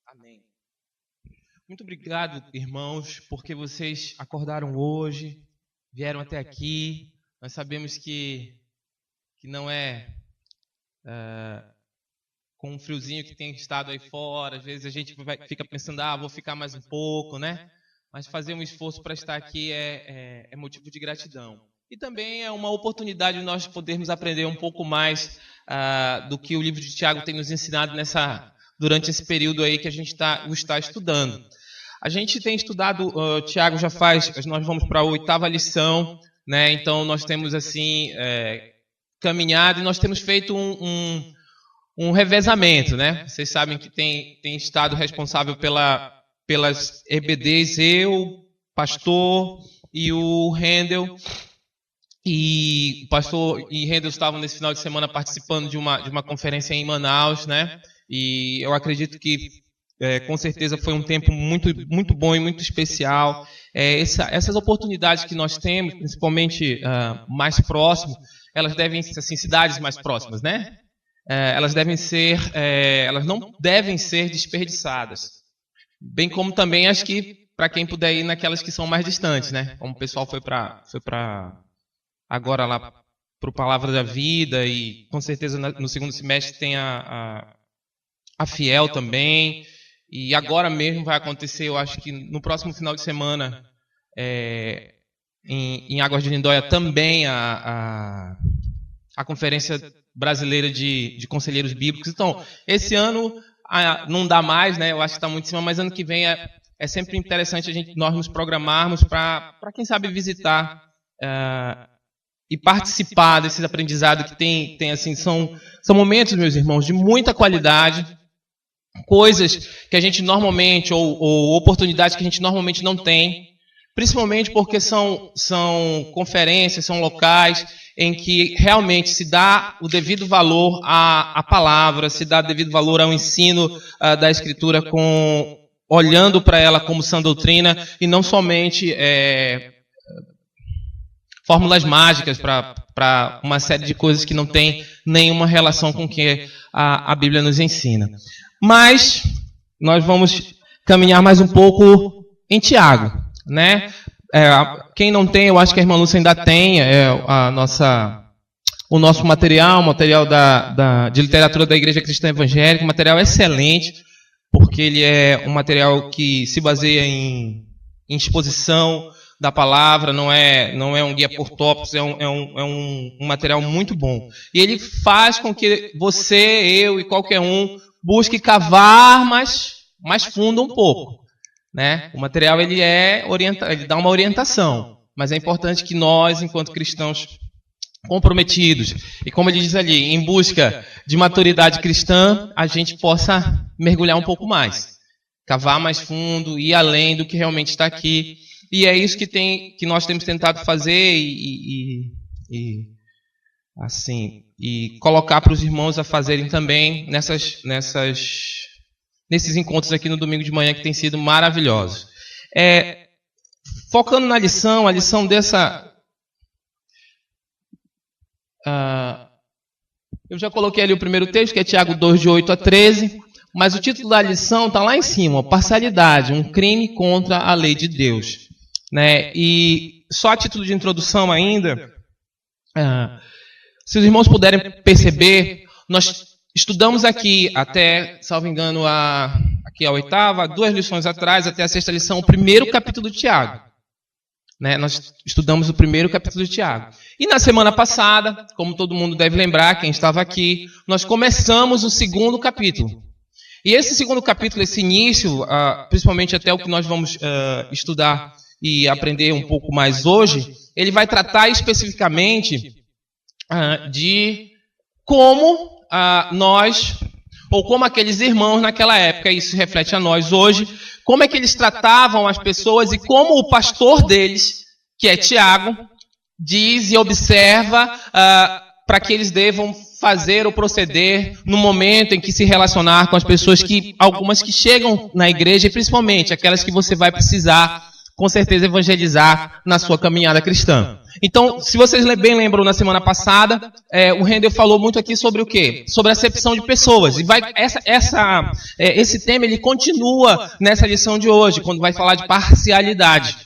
Amém. Muito obrigado, irmãos, porque vocês acordaram hoje, vieram até aqui. Nós sabemos que não é com um friozinho que tem estado aí fora. Às vezes a gente fica pensando, vou ficar mais um pouco, né? Mas fazer um esforço para estar aqui é motivo de gratidão. E também é uma oportunidade de nós podermos aprender um pouco mais do que o livro de Tiago tem nos ensinado durante esse período aí que a gente está estudando. A gente tem estudado, Tiago nós vamos para a 8ª lição, né? Então nós temos assim caminhado e nós temos feito um revezamento, né? Vocês sabem que tem estado responsável pelas EBDs, eu, pastor e o Rendel. E o pastor e Rendel estavam nesse final de semana participando de uma conferência em Manaus, né? E eu acredito que com certeza foi um tempo muito, muito bom e muito especial. Essas oportunidades que nós temos, principalmente mais próximo, elas devem ser assim, cidades mais próximas, né? Elas não devem ser desperdiçadas. Bem como também acho que para quem puder ir naquelas que são mais distantes, né? Como o pessoal foi para agora lá para o Palavra da Vida e com certeza no segundo semestre tem a Fiel também. E agora mesmo vai acontecer, eu acho que no próximo final de semana, em Águas de Lindóia, também a Conferência Brasileira de Conselheiros Bíblicos. Então, esse ano não dá mais, né? Eu acho que está muito em cima, mas ano que vem é sempre interessante nós nos programarmos para quem sabe, visitar e participar desse aprendizado que tem assim, são momentos, meus irmãos, de muita qualidade, coisas que a gente normalmente, ou oportunidades que a gente normalmente não tem, principalmente porque são conferências, são locais em que realmente se dá o devido valor à palavra, se dá o devido valor ao ensino da Escritura, olhando para ela como sã doutrina, e não somente fórmulas mágicas para uma série de coisas que não tem nenhuma relação com o que a Bíblia nos ensina. Mas nós vamos caminhar mais um pouco em Tiago, né? Quem não tem, eu acho que a irmã Lúcia ainda tem o nosso material de literatura da Igreja Cristã Evangélica, um material excelente, porque ele é um material que se baseia em exposição da palavra, não é um guia por tópicos, é um material muito bom. E ele faz com que você, eu e qualquer um busque cavar mais fundo um pouco, né? O material ele dá uma orientação, mas é importante que nós, enquanto cristãos comprometidos, e como ele diz ali, em busca de maturidade cristã, a gente possa mergulhar um pouco mais, cavar mais fundo, ir além do que realmente está aqui. E é isso que nós temos tentado fazer e colocar para os irmãos a fazerem também nesses encontros aqui no domingo de manhã, que tem sido maravilhosos. Focando na lição, a lição dessa... eu já coloquei ali o primeiro texto, que é Tiago 2, de 8 a 13, mas o título da lição está lá em cima, parcialidade, um crime contra a lei de Deus. Né? E só a título de introdução ainda, se os irmãos puderem perceber, nós estudamos aqui até, salvo engano, aqui a 8ª, 2 lições atrás, até a 6ª lição, o primeiro capítulo de Tiago. Né? Nós estudamos o primeiro capítulo de Tiago. E na semana passada, como todo mundo deve lembrar, quem estava aqui, nós começamos o segundo capítulo. E esse segundo capítulo, esse início, principalmente até o que nós vamos estudar e aprender um pouco mais hoje, ele vai tratar especificamente de como nós, ou como aqueles irmãos naquela época, isso reflete a nós hoje, como é que eles tratavam as pessoas e como o pastor deles, que é Tiago, diz e observa para que eles devam fazer ou proceder no momento em que se relacionar com as pessoas, algumas que chegam na igreja, e principalmente aquelas que você vai precisar com certeza, evangelizar na sua caminhada cristã. Então, se vocês bem lembram, na semana passada, o Rendel falou muito aqui sobre o quê? Sobre a acepção de pessoas. E esse tema ele continua nessa lição de hoje, quando vai falar de parcialidade,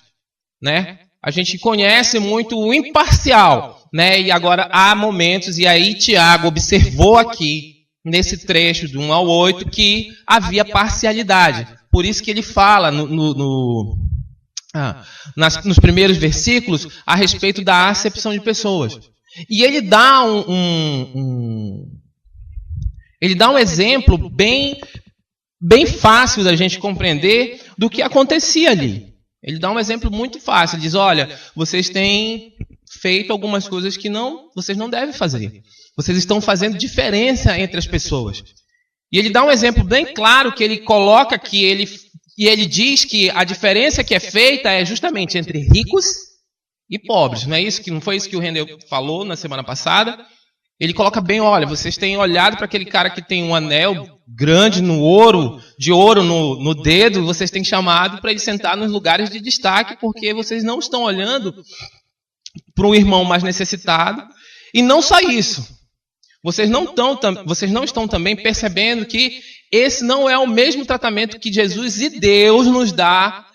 né? A gente conhece muito o imparcial, né? E agora há momentos, e aí Tiago observou aqui, nesse trecho do 1 ao 8, que havia parcialidade. Por isso que ele fala nos primeiros versículos a respeito da acepção de pessoas. E ele dá ele dá um exemplo bem fácil da gente compreender do que acontecia ali. Ele dá um exemplo muito fácil. Ele diz, olha, vocês têm feito algumas coisas que vocês não devem fazer. Vocês estão fazendo diferença entre as pessoas. E ele dá um exemplo bem claro que ele coloca que ele diz que a diferença que é feita é justamente entre ricos e pobres. Não foi isso que o Rendel falou na semana passada? Ele coloca bem, olha, vocês têm olhado para aquele cara que tem um anel grande de ouro no dedo, vocês têm chamado para ele sentar nos lugares de destaque, porque vocês não estão olhando para um irmão mais necessitado. E não só isso. Vocês não estão também percebendo que esse não é o mesmo tratamento que Jesus e Deus nos dá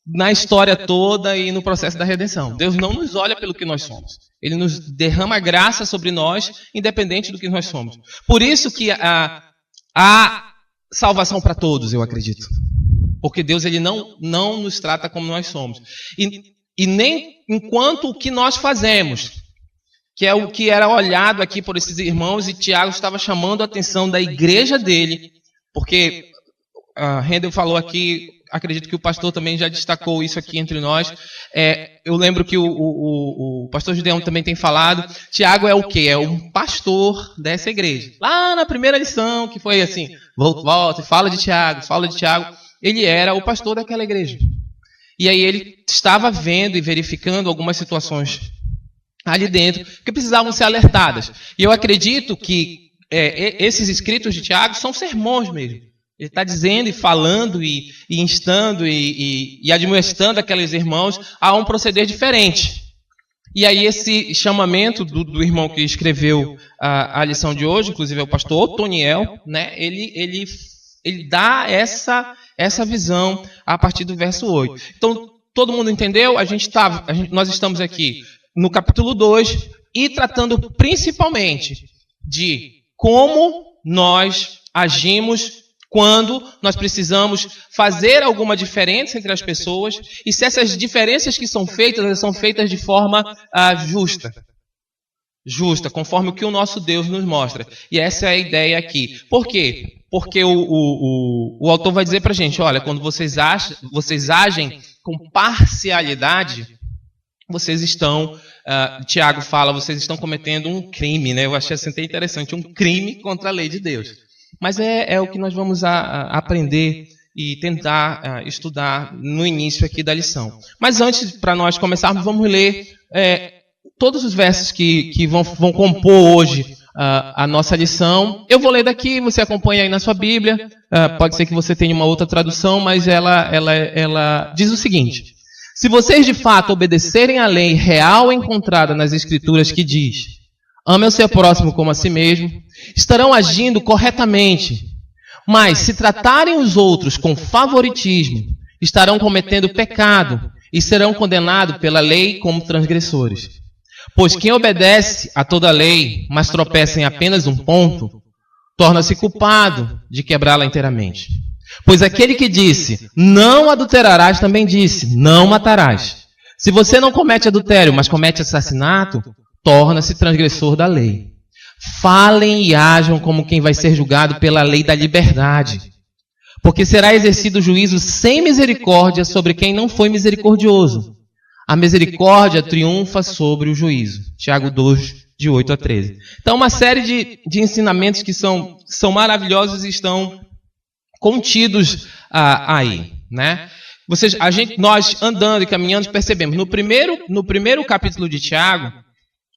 na história toda e no processo da redenção. Deus não nos olha pelo que nós somos. Ele nos derrama graça sobre nós, independente do que nós somos. Por isso que há salvação para todos, eu acredito. Porque Deus ele não nos trata como nós somos. E nem enquanto o que nós fazemos, que é o que era olhado aqui por esses irmãos, e Tiago estava chamando a atenção da igreja dele, porque Rendel falou aqui, acredito que o pastor também já destacou isso aqui entre nós. Eu lembro que o pastor Gideão também tem falado. Tiago é o quê? É um pastor dessa igreja. Lá na primeira lição, que foi assim, volta, fala de Tiago. Ele era o pastor daquela igreja. E aí ele estava vendo e verificando algumas situações ali dentro que precisavam ser alertadas. E eu acredito que esses escritos de Tiago são sermões mesmo. Ele está dizendo e falando e instando e admoestando aqueles irmãos a um proceder diferente. E aí esse chamamento do irmão que escreveu a lição de hoje, inclusive é o pastor Otoniel, né, ele dá essa visão a partir do verso 8. Então, todo mundo entendeu? Nós estamos aqui no capítulo 2 e tratando principalmente de como nós agimos quando nós precisamos fazer alguma diferença entre as pessoas e se essas diferenças que são feitas, elas são feitas de forma justa, conforme o que o nosso Deus nos mostra. E essa é a ideia aqui. Por quê? Porque o autor vai dizer para a gente, olha, quando vocês agem com parcialidade, vocês estão, Tiago fala, vocês estão cometendo um crime, né? Eu achei assim até interessante, um crime contra a lei de Deus. Mas é o que nós vamos aprender e tentar estudar no início aqui da lição. Mas antes, para nós começarmos, vamos ler todos os versos que vão compor hoje a nossa lição. Eu vou ler daqui, você acompanha aí na sua Bíblia. Pode ser que você tenha uma outra tradução, mas ela diz o seguinte: se vocês de fato obedecerem à lei real encontrada nas Escrituras que diz: ame o seu próximo como a si mesmo, estarão agindo corretamente. Mas, se tratarem os outros com favoritismo, estarão cometendo pecado e serão condenados pela lei como transgressores. Pois quem obedece a toda a lei, mas tropeça em apenas um ponto, torna-se culpado de quebrá-la inteiramente. Pois aquele que disse, não adulterarás, também disse, não matarás. Se você não comete adultério, mas comete assassinato, torna-se transgressor da lei. Falem e ajam como quem vai ser julgado pela lei da liberdade. Porque será exercido juízo sem misericórdia sobre quem não foi misericordioso. A misericórdia triunfa sobre o juízo. Tiago 2, de 8 a 13. Então, uma série de ensinamentos que são maravilhosos e estão contidos aí, né? Nós andando e caminhando percebemos. No primeiro capítulo de Tiago,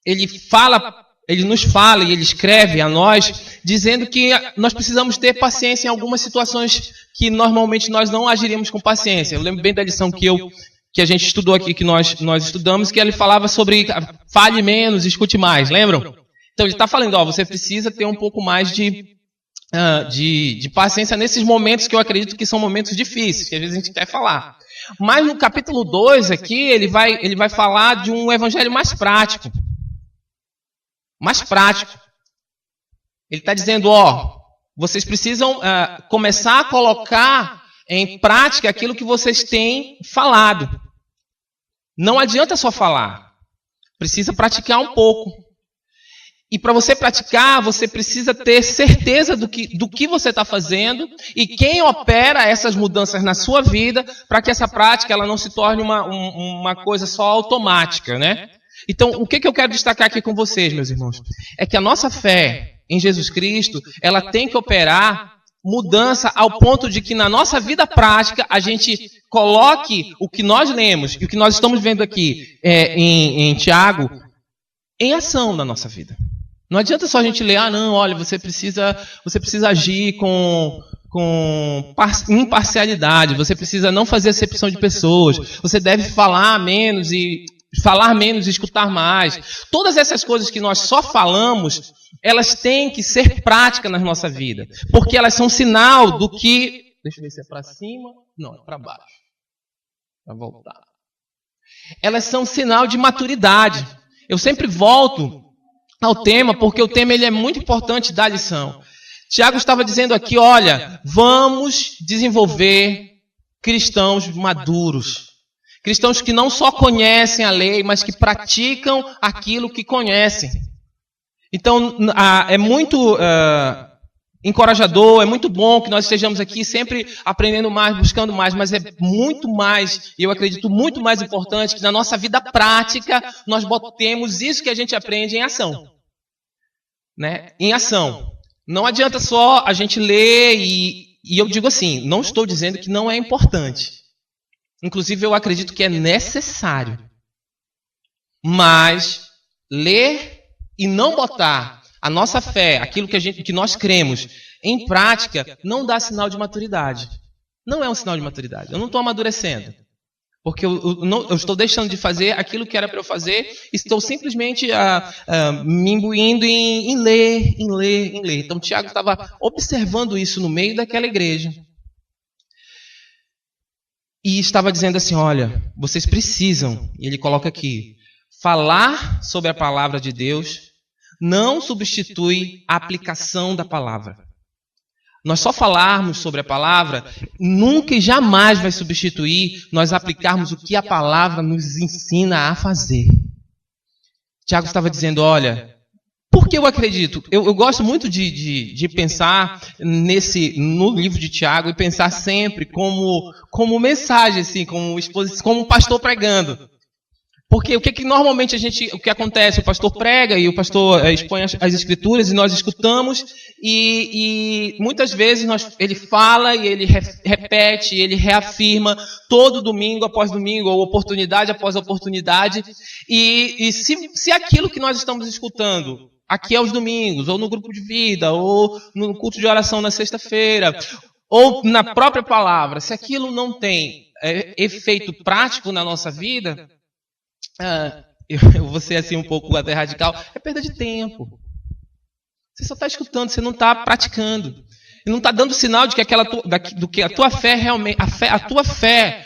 ele fala ele nos fala e ele escreve a nós, dizendo que nós precisamos ter paciência em algumas situações que normalmente nós não agiríamos com paciência. Eu lembro bem da lição que a gente estudou aqui, que nós estudamos, que ele falava sobre fale menos, escute mais, lembram? Então ele está falando, você precisa ter um pouco mais de paciência nesses momentos que eu acredito que são momentos difíceis, que às vezes a gente quer falar. Mas no capítulo 2 aqui, ele vai falar de um evangelho mais prático. Mais prático. Ele está dizendo, vocês precisam começar a colocar em prática aquilo que vocês têm falado. Não adianta só falar. Precisa praticar um pouco. E para você praticar, você precisa ter certeza do que você está fazendo e quem opera essas mudanças na sua vida para que essa prática ela não se torne uma coisa só automática, né? Então, o que eu quero destacar aqui com vocês, meus irmãos? É que a nossa fé em Jesus Cristo, ela tem que operar mudança ao ponto de que na nossa vida prática a gente coloque o que nós lemos e o que nós estamos vendo aqui em Tiago em ação na nossa vida. Não adianta só a gente ler, você precisa agir com imparcialidade, você precisa não fazer acepção de pessoas, você deve falar menos e escutar mais. Todas essas coisas que nós só falamos, elas têm que ser práticas na nossa vida. Porque elas são sinal do que... Deixa eu ver se é para cima. Não, é para baixo. Para voltar. Elas são sinal de maturidade. Eu sempre volto ao tema, porque o tema ele é muito importante da lição. Tiago estava dizendo aqui, vamos desenvolver cristãos maduros. Cristãos que não só conhecem a lei, mas que praticam aquilo que conhecem. Então, é muito encorajador, é muito bom que nós estejamos aqui sempre aprendendo mais, buscando mais, mas é muito mais, e eu acredito muito mais importante, que na nossa vida prática nós botemos isso que a gente aprende em ação. Né? Em ação. Não adianta só a gente ler e eu digo assim, não estou dizendo que não é importante. Inclusive, eu acredito que é necessário. Mas ler e não botar a nossa fé, aquilo que nós cremos, em prática, não dá sinal de maturidade. Não é um sinal de maturidade. Eu não estou amadurecendo. Porque eu estou deixando de fazer aquilo que era para eu fazer, estou simplesmente me imbuindo em ler. Então, Tiago estava observando isso no meio daquela igreja. E estava dizendo assim, vocês precisam, e ele coloca aqui, falar sobre a palavra de Deus não substitui a aplicação da palavra. Nós só falarmos sobre a palavra nunca e jamais vai substituir nós aplicarmos o que a palavra nos ensina a fazer. Tiago estava dizendo, por que eu acredito? Eu gosto muito de pensar no livro de Tiago e pensar sempre como mensagem, assim, como um pastor pregando. Porque o que normalmente o que acontece? O pastor prega e o pastor expõe as escrituras e nós escutamos e muitas vezes ele fala e ele repete, ele reafirma todo domingo após domingo, ou oportunidade após oportunidade. E se aquilo que nós estamos escutando aqui aos domingos, ou no grupo de vida, ou no culto de oração na sexta-feira, ou na própria palavra, se aquilo não tem efeito prático na nossa vida, eu vou ser assim um pouco até radical, é perda de tempo. Você só está escutando, você não está praticando. E não está dando sinal de que a tua fé realmente, a tua fé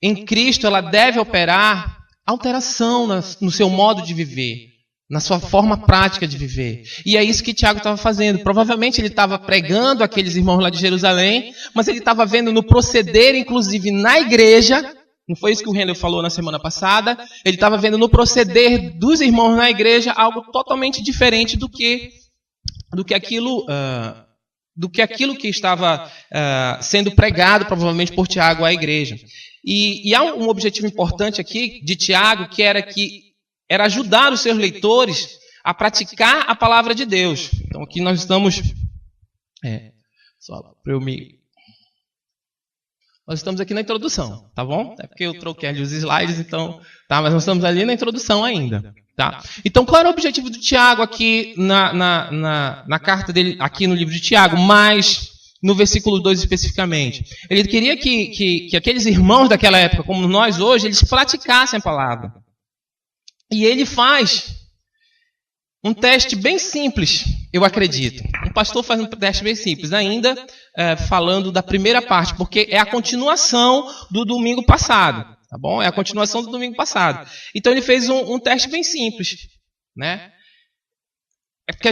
em Cristo, ela deve operar alteração no seu modo de viver, na sua forma prática de viver. E é isso que Tiago estava fazendo. Provavelmente ele estava pregando aqueles irmãos lá de Jerusalém, mas ele estava vendo no proceder, inclusive na igreja. Não foi isso que o Rendel falou na semana passada? Ele estava vendo no proceder dos irmãos na igreja algo totalmente diferente do que aquilo que estava sendo pregado, provavelmente, por Tiago à igreja. E há um objetivo importante aqui de Tiago, que era ajudar os seus leitores a praticar a palavra de Deus. Então aqui nós estamos... Nós estamos aqui na introdução, tá bom? É porque eu troquei ali os slides, então... Tá, mas nós estamos ali na introdução ainda. Tá? Então, qual era o objetivo do Tiago aqui na carta dele, aqui no livro de Tiago, mas no versículo 2 especificamente? Ele queria que aqueles irmãos daquela época, como nós hoje, eles praticassem a palavra. E ele faz um teste bem simples, eu acredito. O pastor faz um teste bem simples, ainda falando da primeira parte, porque é a continuação do domingo passado. Tá bom? É a continuação do domingo passado. Então ele fez um teste bem simples, né? É porque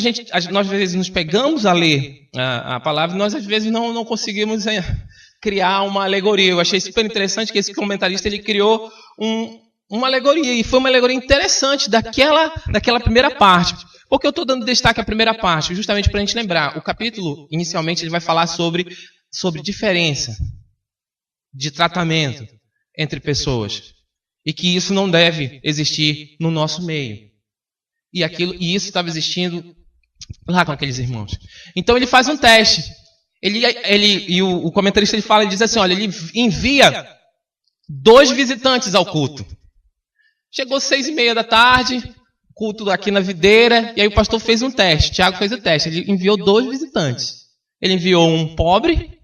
nós às vezes nos pegamos a ler a palavra e nós às vezes não conseguimos criar uma alegoria. Eu achei super interessante que esse comentarista ele criou uma alegoria, e foi uma alegoria interessante daquela primeira parte. Por que eu estou dando destaque à primeira parte? Justamente para a gente lembrar. O capítulo, inicialmente, ele vai falar sobre diferença de tratamento entre pessoas, e que isso não deve existir no nosso meio. E isso estava existindo lá com aqueles irmãos. Então ele faz um teste. O comentarista ele diz assim: olha, ele envia 2 visitantes ao culto. Chegou 6:30 da tarde, culto aqui na videira, e aí o pastor fez um teste. Tiago fez o teste. Ele enviou 2 visitantes. Ele enviou um pobre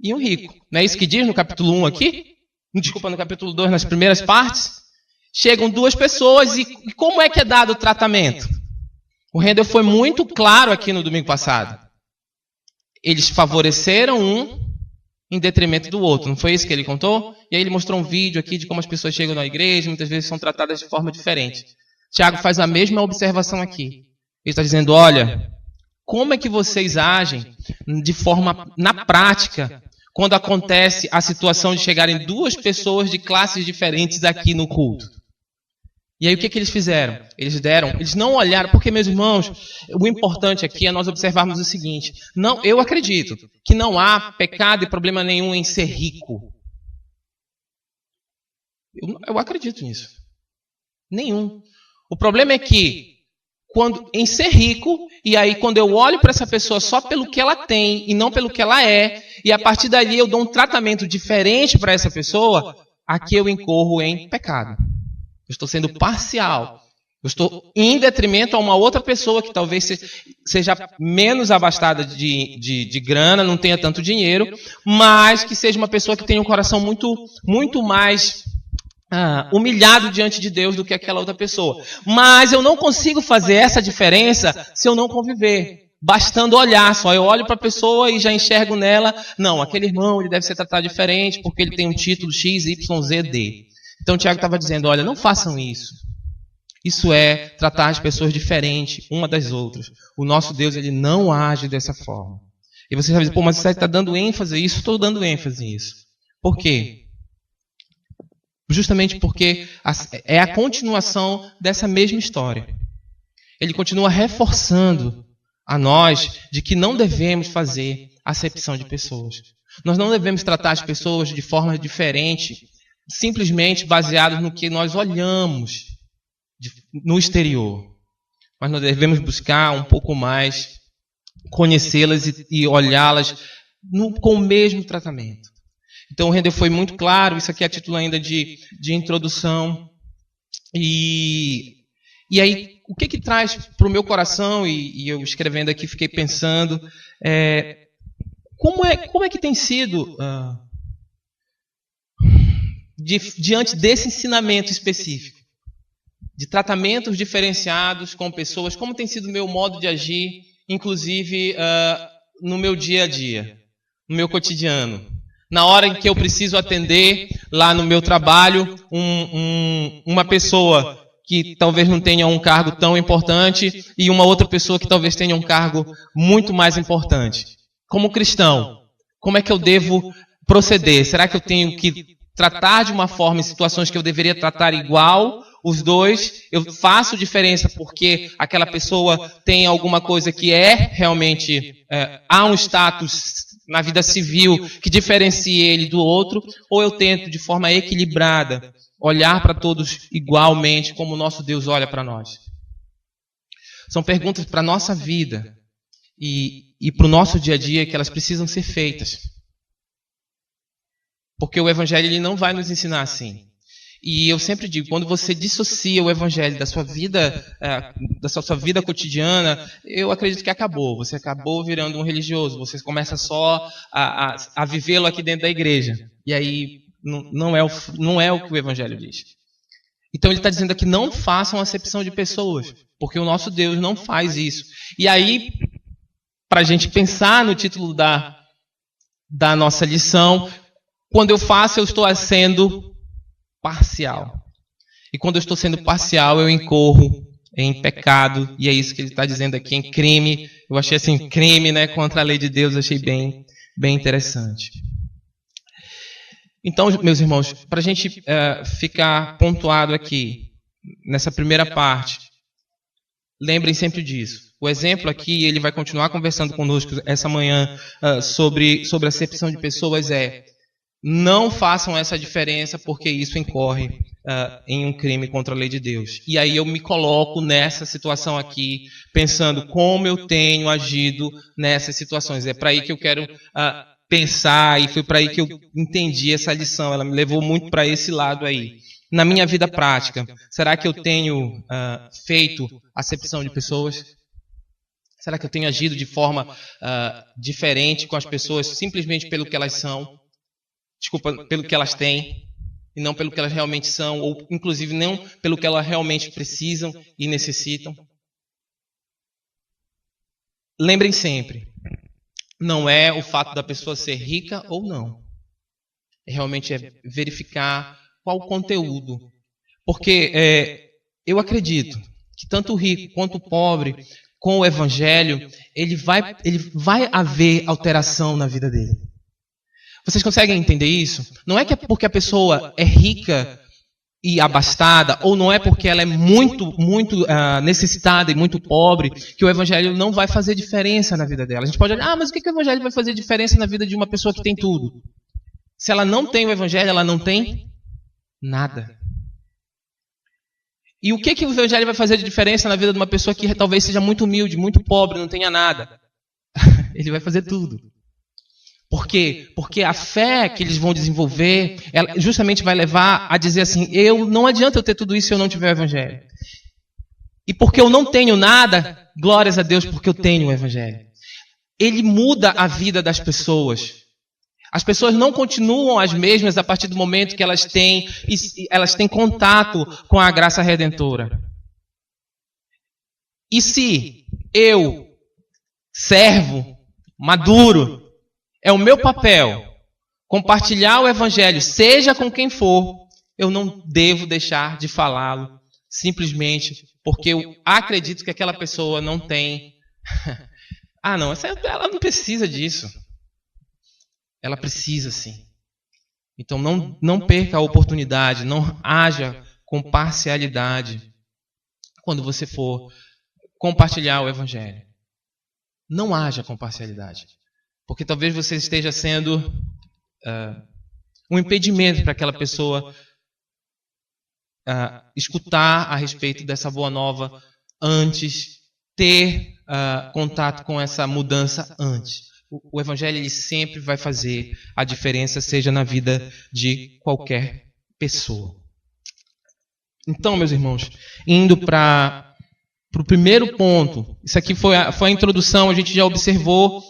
e um rico. Não é isso que diz no capítulo 1 aqui? Desculpa, no capítulo 2, nas primeiras partes. Chegam 2 pessoas e como é que é dado o tratamento? O Rendel foi muito claro aqui no domingo passado. Eles favoreceram um em detrimento do outro. Não foi isso que ele contou? E aí ele mostrou um vídeo aqui de como as pessoas chegam na igreja, muitas vezes são tratadas de forma diferente. Tiago faz a mesma observação aqui. Ele está dizendo, olha, como é que vocês agem de forma, na prática, quando acontece a situação de chegarem 2 pessoas de classes diferentes aqui no culto? E aí o que eles fizeram? Eles não olharam, porque, meus irmãos, o importante aqui é nós observarmos o seguinte: eu acredito que não há pecado e problema nenhum em ser rico. Eu acredito nisso. Nenhum. O problema é que, em ser rico, e aí quando eu olho para essa pessoa só pelo que ela tem e não pelo que ela é, e a partir dali eu dou um tratamento diferente para essa pessoa, aqui eu incorro em pecado. Eu estou sendo parcial. Eu estou em detrimento a uma outra pessoa que talvez seja menos abastada de grana, não tenha tanto dinheiro, mas que seja uma pessoa que tenha um coração muito mais humilhado diante de Deus do que aquela outra pessoa. Mas eu não consigo fazer essa diferença se eu não conviver. Bastando olhar só. Eu olho para a pessoa e já enxergo nela, não, aquele irmão ele deve ser tratado diferente porque ele tem um título X, Y, Z, D. Então o Tiago estava dizendo, olha, não façam isso. Isso é tratar as pessoas diferente uma das outras. O nosso Deus, ele não age dessa forma. E você vai dizer, pô, mas você está dando ênfase a isso? Estou dando ênfase a isso. Por quê? Justamente porque é a continuação dessa mesma história. Ele continua reforçando a nós de que não devemos fazer acepção de pessoas. Nós não devemos tratar as pessoas de forma diferente, simplesmente baseados no que nós olhamos no exterior. Mas nós devemos buscar um pouco mais, conhecê-las e olhá-las com o mesmo tratamento. Então o Rendel foi muito claro, isso aqui é a título ainda de introdução. E aí, o que traz para o meu coração, e eu escrevendo aqui fiquei pensando, como é que tem sido... diante desse ensinamento específico, de tratamentos diferenciados com pessoas, como tem sido o meu modo de agir, inclusive no meu dia a dia, no meu cotidiano. Na hora em que eu preciso atender lá no meu trabalho uma pessoa que talvez não tenha um cargo tão importante e uma outra pessoa que talvez tenha um cargo muito mais importante. Como cristão, como é que eu devo proceder? Será que eu tenho que tratar de uma forma em situações que eu deveria tratar igual os dois? Eu faço diferença porque aquela pessoa tem alguma coisa que realmente há um status na vida civil que diferencie ele do outro, ou eu tento de forma equilibrada olhar para todos igualmente como o nosso Deus olha para nós? São perguntas para a nossa vida e para o nosso dia a dia que elas precisam ser feitas. Porque o Evangelho ele não vai nos ensinar assim. E eu sempre digo, quando você dissocia o evangelho da sua vida cotidiana, eu acredito que acabou. Você acabou virando um religioso. Você começa só a vivê-lo aqui dentro da igreja. E aí não é o que o evangelho diz. Então ele está dizendo aqui, não façam acepção de pessoas, porque o nosso Deus não faz isso. E aí, para a gente pensar no título da nossa lição, quando eu faço, eu estou sendo parcial. E quando eu estou sendo parcial, eu incorro em pecado, e é isso que ele está dizendo aqui, em crime. Eu achei assim, crime, né, contra a lei de Deus, achei bem interessante. Então, meus irmãos, para a gente ficar pontuado aqui, nessa primeira parte, lembrem sempre disso. O exemplo aqui, ele vai continuar conversando conosco essa manhã sobre a acepção de pessoas, não façam essa diferença, porque isso incorre em um crime contra a lei de Deus. E aí eu me coloco nessa situação aqui, pensando como eu tenho agido nessas situações. É para aí que eu quero pensar, e foi para aí que eu entendi essa lição. Ela me levou muito para esse lado aí. Na minha vida prática, será que eu tenho feito acepção de pessoas? Será que eu tenho agido de forma diferente com as pessoas simplesmente pelo que elas são? Desculpa, pelo que elas têm, e não pelo que elas realmente são, ou inclusive não pelo que elas realmente precisam e necessitam? Lembrem sempre, não é o fato da pessoa ser rica ou não. Realmente é verificar qual o conteúdo. Porque eu acredito que tanto o rico quanto o pobre, com o evangelho, ele vai haver alteração na vida dele. Vocês conseguem entender isso? Não é que é porque a pessoa é rica e abastada, ou não é porque ela é muito necessitada e muito pobre, que o evangelho não vai fazer diferença na vida dela. A gente pode olhar, mas o que o evangelho vai fazer diferença na vida de uma pessoa que tem tudo? Se ela não tem o evangelho, ela não tem nada. E o que o evangelho vai fazer de diferença na vida de uma pessoa que talvez seja muito humilde, muito pobre, não tenha nada? Ele vai fazer tudo. Por quê? Porque a fé que eles vão desenvolver, ela justamente vai levar a dizer assim, não adianta eu ter tudo isso se eu não tiver o evangelho. E porque eu não tenho nada, glórias a Deus porque eu tenho o evangelho. Ele muda a vida das pessoas. As pessoas não continuam as mesmas a partir do momento que elas têm contato com a graça redentora. E se eu, servo, maduro, é o meu papel compartilhar o evangelho, seja com quem for, eu não devo deixar de falá-lo, simplesmente porque eu acredito que aquela pessoa não tem... não, ela não precisa disso. Ela precisa sim. Então não perca a oportunidade, não haja com parcialidade quando você for compartilhar o evangelho. Não haja com parcialidade. Porque talvez você esteja sendo um impedimento para aquela pessoa escutar a respeito dessa boa nova antes, ter contato com essa mudança antes. O evangelho ele sempre vai fazer a diferença, seja na vida de qualquer pessoa. Então, meus irmãos, indo para o primeiro ponto, isso aqui foi a introdução, a gente já observou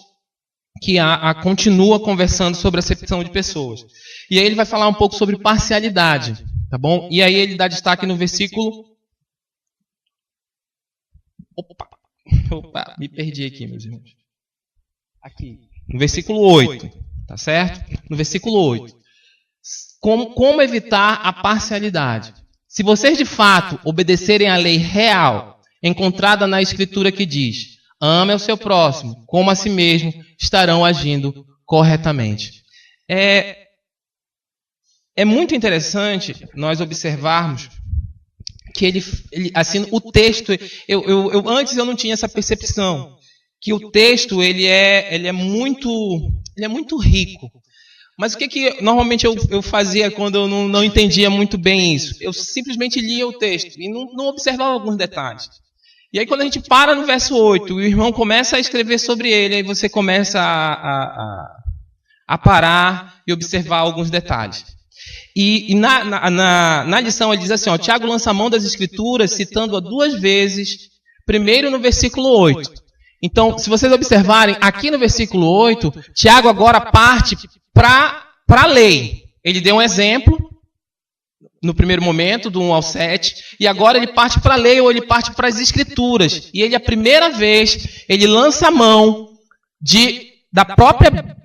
que continua conversando sobre a acepção de pessoas. E aí ele vai falar um pouco sobre parcialidade, tá bom? E aí ele dá destaque no versículo... Opa, me perdi aqui, meus irmãos. Aqui, no versículo 8, tá certo? No versículo 8. Como evitar a parcialidade? Se vocês de fato obedecerem à lei real, encontrada na Escritura que diz, ame ao seu próximo, como a si mesmo, estarão agindo corretamente. É muito interessante nós observarmos que ele assim, o texto, antes eu não tinha essa percepção, que o texto ele é muito rico. Mas o que normalmente eu fazia quando eu não entendia muito bem isso? Eu simplesmente lia o texto e não observava alguns detalhes. E aí quando a gente para no verso 8, o irmão começa a escrever sobre ele, aí você começa a parar e observar alguns detalhes. E na lição ele diz assim, ó, Tiago lança a mão das Escrituras, citando-a 2 vezes, primeiro no versículo 8. Então, se vocês observarem, aqui no versículo 8, Tiago agora parte para a lei. Ele deu um exemplo, no primeiro momento, do 1 ao 7, e agora ele parte para a lei, ou ele parte para as Escrituras. E ele, a primeira vez, ele lança a mão da própria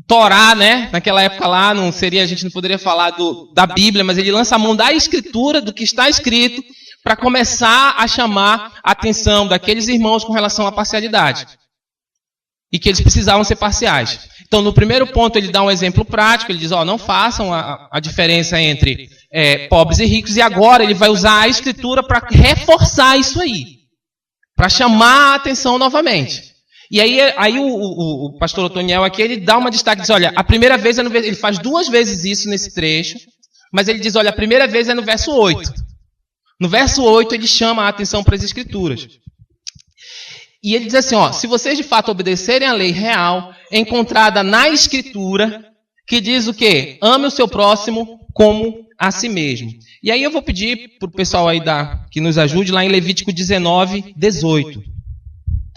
Torá, né? Naquela época lá, a gente não poderia falar da Bíblia, mas ele lança a mão da Escritura, do que está escrito, para começar a chamar a atenção daqueles irmãos com relação à parcialidade. E que eles precisavam ser parciais. Então, no primeiro ponto, ele dá um exemplo prático, ele diz, ó, não façam a diferença entre pobres e ricos, e agora ele vai usar a Escritura para reforçar isso aí, para chamar a atenção novamente. E aí o pastor Otoniel aqui, ele dá uma destaque, diz, olha, a primeira vez, ele faz 2 vezes isso nesse trecho, mas ele diz, olha, a primeira vez é no verso 8. No verso 8, ele chama a atenção para as Escrituras. E ele diz assim, ó, se vocês de fato obedecerem à lei real, encontrada na Escritura, que diz o quê? Ame o seu próximo como a si mesmo. E aí eu vou pedir para o pessoal aí que nos ajude lá em Levítico 19, 18.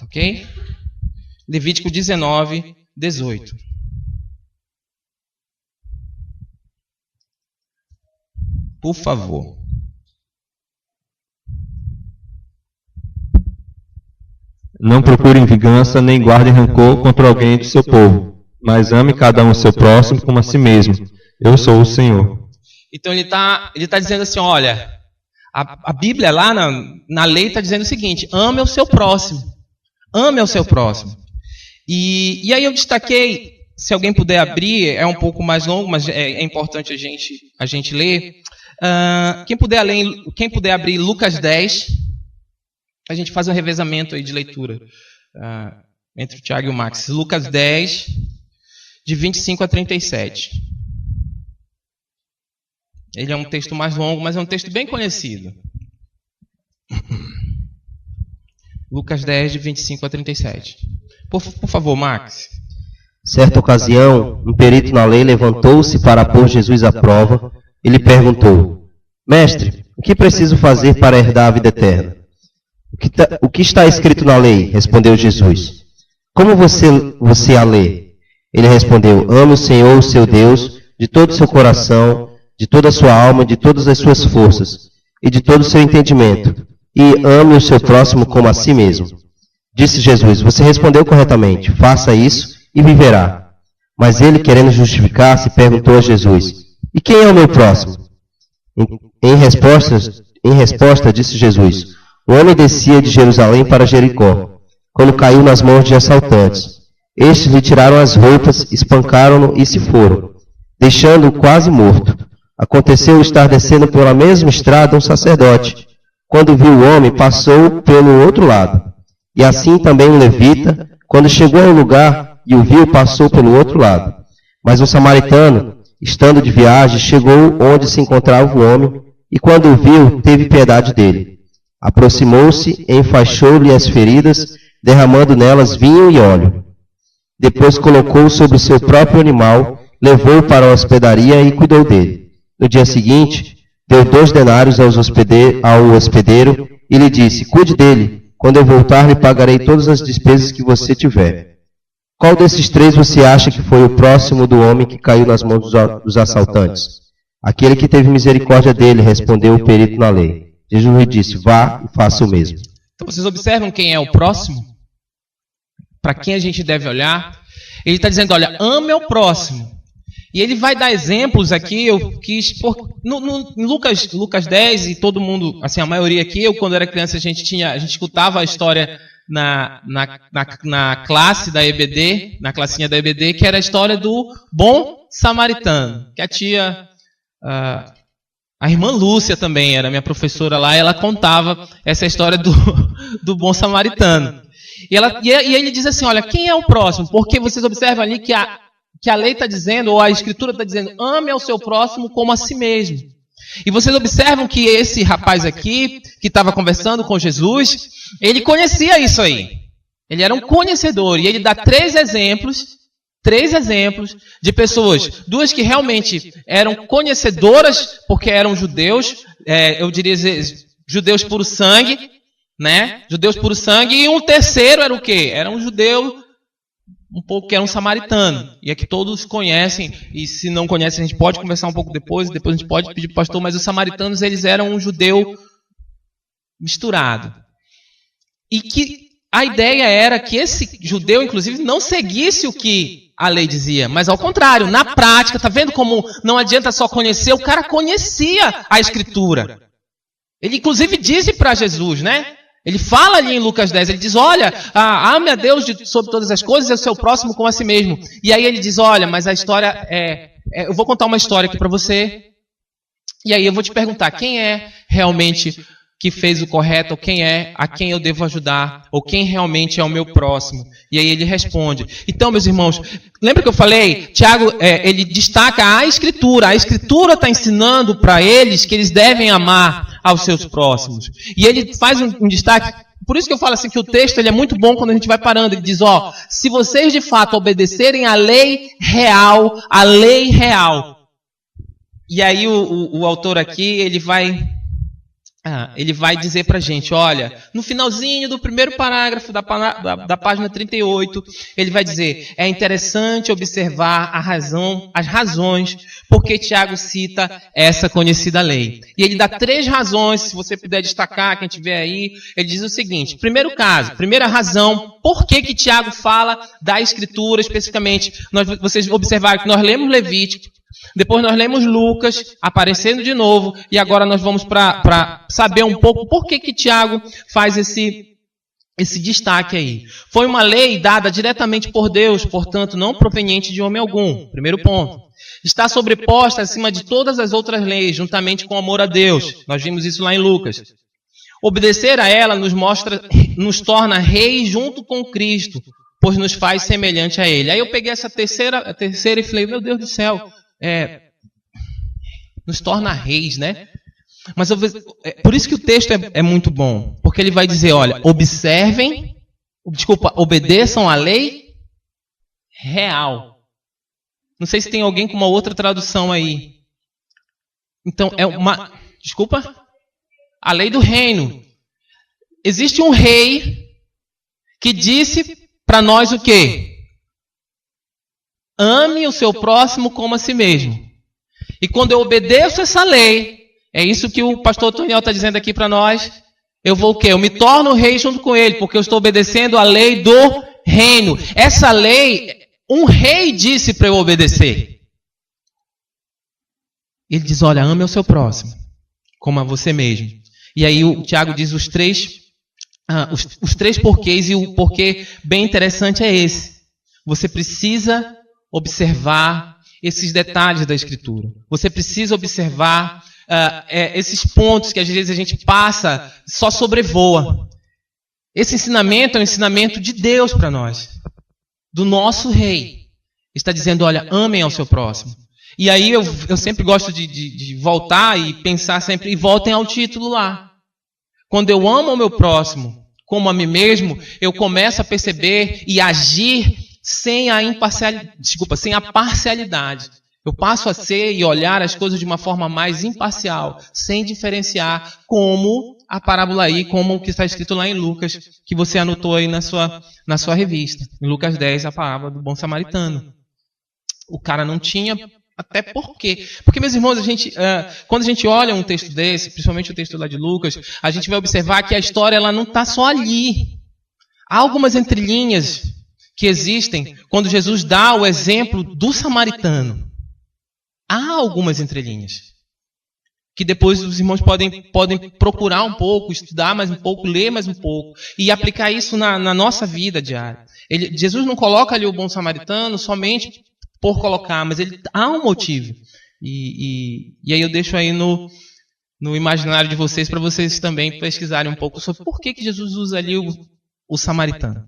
Ok? Levítico 19, 18. Por favor. Não procurem vingança, nem guardem rancor contra alguém do seu povo, mas ame cada um o seu próximo como a si mesmo. Eu sou o Senhor. Então ele tá dizendo assim, olha, a Bíblia lá na lei está dizendo o seguinte, ame o seu próximo. Ame o seu próximo. E aí eu destaquei, se alguém puder abrir, é um pouco mais longo, mas é importante a gente ler. Quem puder abrir Lucas 10, a gente faz um revezamento aí de leitura entre o Tiago e o Max. Lucas 10, de 25 a 37. Ele é um texto mais longo, mas é um texto bem conhecido. Lucas 10, de 25 a 37. Por favor, Max. Certa ocasião, um perito na lei levantou-se para pôr Jesus à prova. Ele perguntou, Mestre, o que preciso fazer para herdar a vida eterna? O que está escrito na lei? Respondeu Jesus. Como você a lê? Ele respondeu, ame o Senhor, o seu Deus, de todo o seu coração, de toda a sua alma, de todas as suas forças, e de todo o seu entendimento, e ame o seu próximo como a si mesmo. Disse Jesus, você respondeu corretamente, faça isso e viverá. Mas ele, querendo justificar-se, perguntou a Jesus, e quem é o meu próximo? Em resposta, disse Jesus, o homem descia de Jerusalém para Jericó, quando caiu nas mãos de assaltantes. Estes lhe tiraram as roupas, espancaram-no e se foram, deixando-o quase morto. Aconteceu estar descendo pela mesma estrada um sacerdote. Quando viu o homem, passou pelo outro lado. E assim também um levita, quando chegou ao lugar e o viu, passou pelo outro lado. Mas um samaritano, estando de viagem, chegou onde se encontrava o homem, e quando o viu, teve piedade dele. Aproximou-se, enfaixou-lhe as feridas, derramando nelas vinho e óleo. Depois colocou sobre o seu próprio animal, levou-o para a hospedaria e cuidou dele. No dia seguinte, deu 2 denários ao hospedeiro e lhe disse, cuide dele, quando eu voltar lhe pagarei todas as despesas que você tiver. Qual desses 3 você acha que foi o próximo do homem que caiu nas mãos dos assaltantes? Aquele que teve misericórdia dele, respondeu o perito na lei. Jesus lhe disse, vá e faça o mesmo. Então vocês observam quem é o próximo? Para quem a gente deve olhar? Ele está dizendo, olha, ame ao próximo. E ele vai dar exemplos aqui, eu quis... Em Lucas 10, e todo mundo, assim, a maioria aqui, eu quando era criança, a gente escutava a história na classe da EBD, na classinha da EBD, que era a história do bom samaritano, que a irmã Lúcia também era minha professora lá, e ela contava essa história do bom samaritano. E ele diz assim, olha, quem é o próximo? Porque vocês observam ali que a lei está dizendo, ou a escritura está dizendo, ame ao seu próximo como a si mesmo. E vocês observam que esse rapaz aqui, que estava conversando com Jesus, ele conhecia isso aí. Ele era um conhecedor, e ele dá 3 exemplos 3 exemplos de pessoas, 2 que realmente eram conhecedoras, porque eram judeus, eu diria judeus puro sangue, né? Judeus puro sangue, e um terceiro era o quê? Era um judeu, um pouco que era um samaritano. E aqui todos conhecem, e se não conhecem, a gente pode conversar um pouco depois a gente pode pedir para o pastor, mas os samaritanos, eles eram um judeu misturado. E que a ideia era que esse judeu, inclusive, não seguisse o que a lei dizia, mas ao contrário, na prática, tá vendo como não adianta só conhecer, o cara conhecia a Escritura. Ele, inclusive, disse para Jesus, né? Ele fala ali em Lucas 10, ele diz, olha, ame a Deus sobre todas as coisas e o seu próximo como a si mesmo. E aí ele diz, olha, mas a história eu vou contar uma história aqui para você, e aí eu vou te perguntar, quem é realmente que fez o correto, ou quem é a quem eu devo ajudar, ou quem realmente é o meu próximo? E aí ele responde. Então, meus irmãos, lembra que eu falei? Tiago, ele destaca a Escritura está ensinando para eles que eles devem amar aos seus próximos. E ele faz um destaque, por isso que eu falo assim, que o texto ele é muito bom quando a gente vai parando. Ele diz, se vocês de fato obedecerem à lei real, E aí o autor aqui, ele vai dizer pra gente, olha, no finalzinho do primeiro parágrafo da página 38, ele vai dizer, é interessante observar as razões porque Tiago cita essa conhecida lei. E ele dá 3 razões, se você puder destacar, quem tiver aí, ele diz o seguinte, primeira razão, por que Tiago fala da Escritura especificamente? Vocês observaram que nós lemos Levítico, depois nós lemos Lucas, aparecendo de novo, e agora nós vamos para saber um pouco por que Tiago faz esse destaque aí. Foi uma lei dada diretamente por Deus, portanto não proveniente de homem algum. Primeiro ponto. Está sobreposta acima de todas as outras leis, juntamente com o amor a Deus. Nós vimos isso lá em Lucas. Obedecer a ela nos torna reis junto com Cristo, pois nos faz semelhante a Ele. Aí eu peguei essa terceira e falei, meu Deus do céu, nos torna reis, né? Mas por isso que o texto é muito bom, porque ele vai dizer, olha, obedeçam a lei real. Não sei se tem alguém com uma outra tradução aí. Então, a lei do reino. Existe um rei que disse para nós o quê? Ame o seu próximo como a si mesmo. E quando eu obedeço essa lei, é isso que o pastor Toniel está dizendo aqui para nós, eu vou o quê? Eu me torno rei junto com ele, porque eu estou obedecendo a lei do reino. Essa lei, um rei disse para eu obedecer. Ele diz, olha, ame o seu próximo, como a você mesmo. E aí o Tiago diz os três porquês, e o porquê bem interessante é esse. Você precisa observar esses detalhes da Escritura. Você precisa observar esses pontos que às vezes a gente passa, só sobrevoa. Esse ensinamento é um ensinamento de Deus para nós, do nosso rei. Está dizendo, olha, amem ao seu próximo. E aí eu sempre gosto de voltar e pensar sempre, e voltem ao título lá. Quando eu amo o meu próximo como a mim mesmo, eu começo a perceber e agir sem a parcialidade. Eu passo a ser e olhar as coisas de uma forma mais imparcial, sem diferenciar, como a parábola aí, como o que está escrito lá em Lucas, que você anotou aí na sua revista. Em Lucas 10, a parábola do bom samaritano. O cara não tinha, até por quê? Porque, meus irmãos, quando a gente olha um texto desse, principalmente o texto lá de Lucas, a gente vai observar que a história ela não está só ali. Há algumas entrelinhas que existem quando Jesus dá o exemplo do samaritano. Há algumas entrelinhas que depois os irmãos podem procurar um pouco, estudar mais um pouco, ler mais um pouco e aplicar isso na nossa vida diária. Jesus não coloca ali o bom samaritano somente por colocar, mas há um motivo. E aí eu deixo aí no imaginário de vocês, para vocês também pesquisarem um pouco sobre por que Jesus usa ali o samaritano.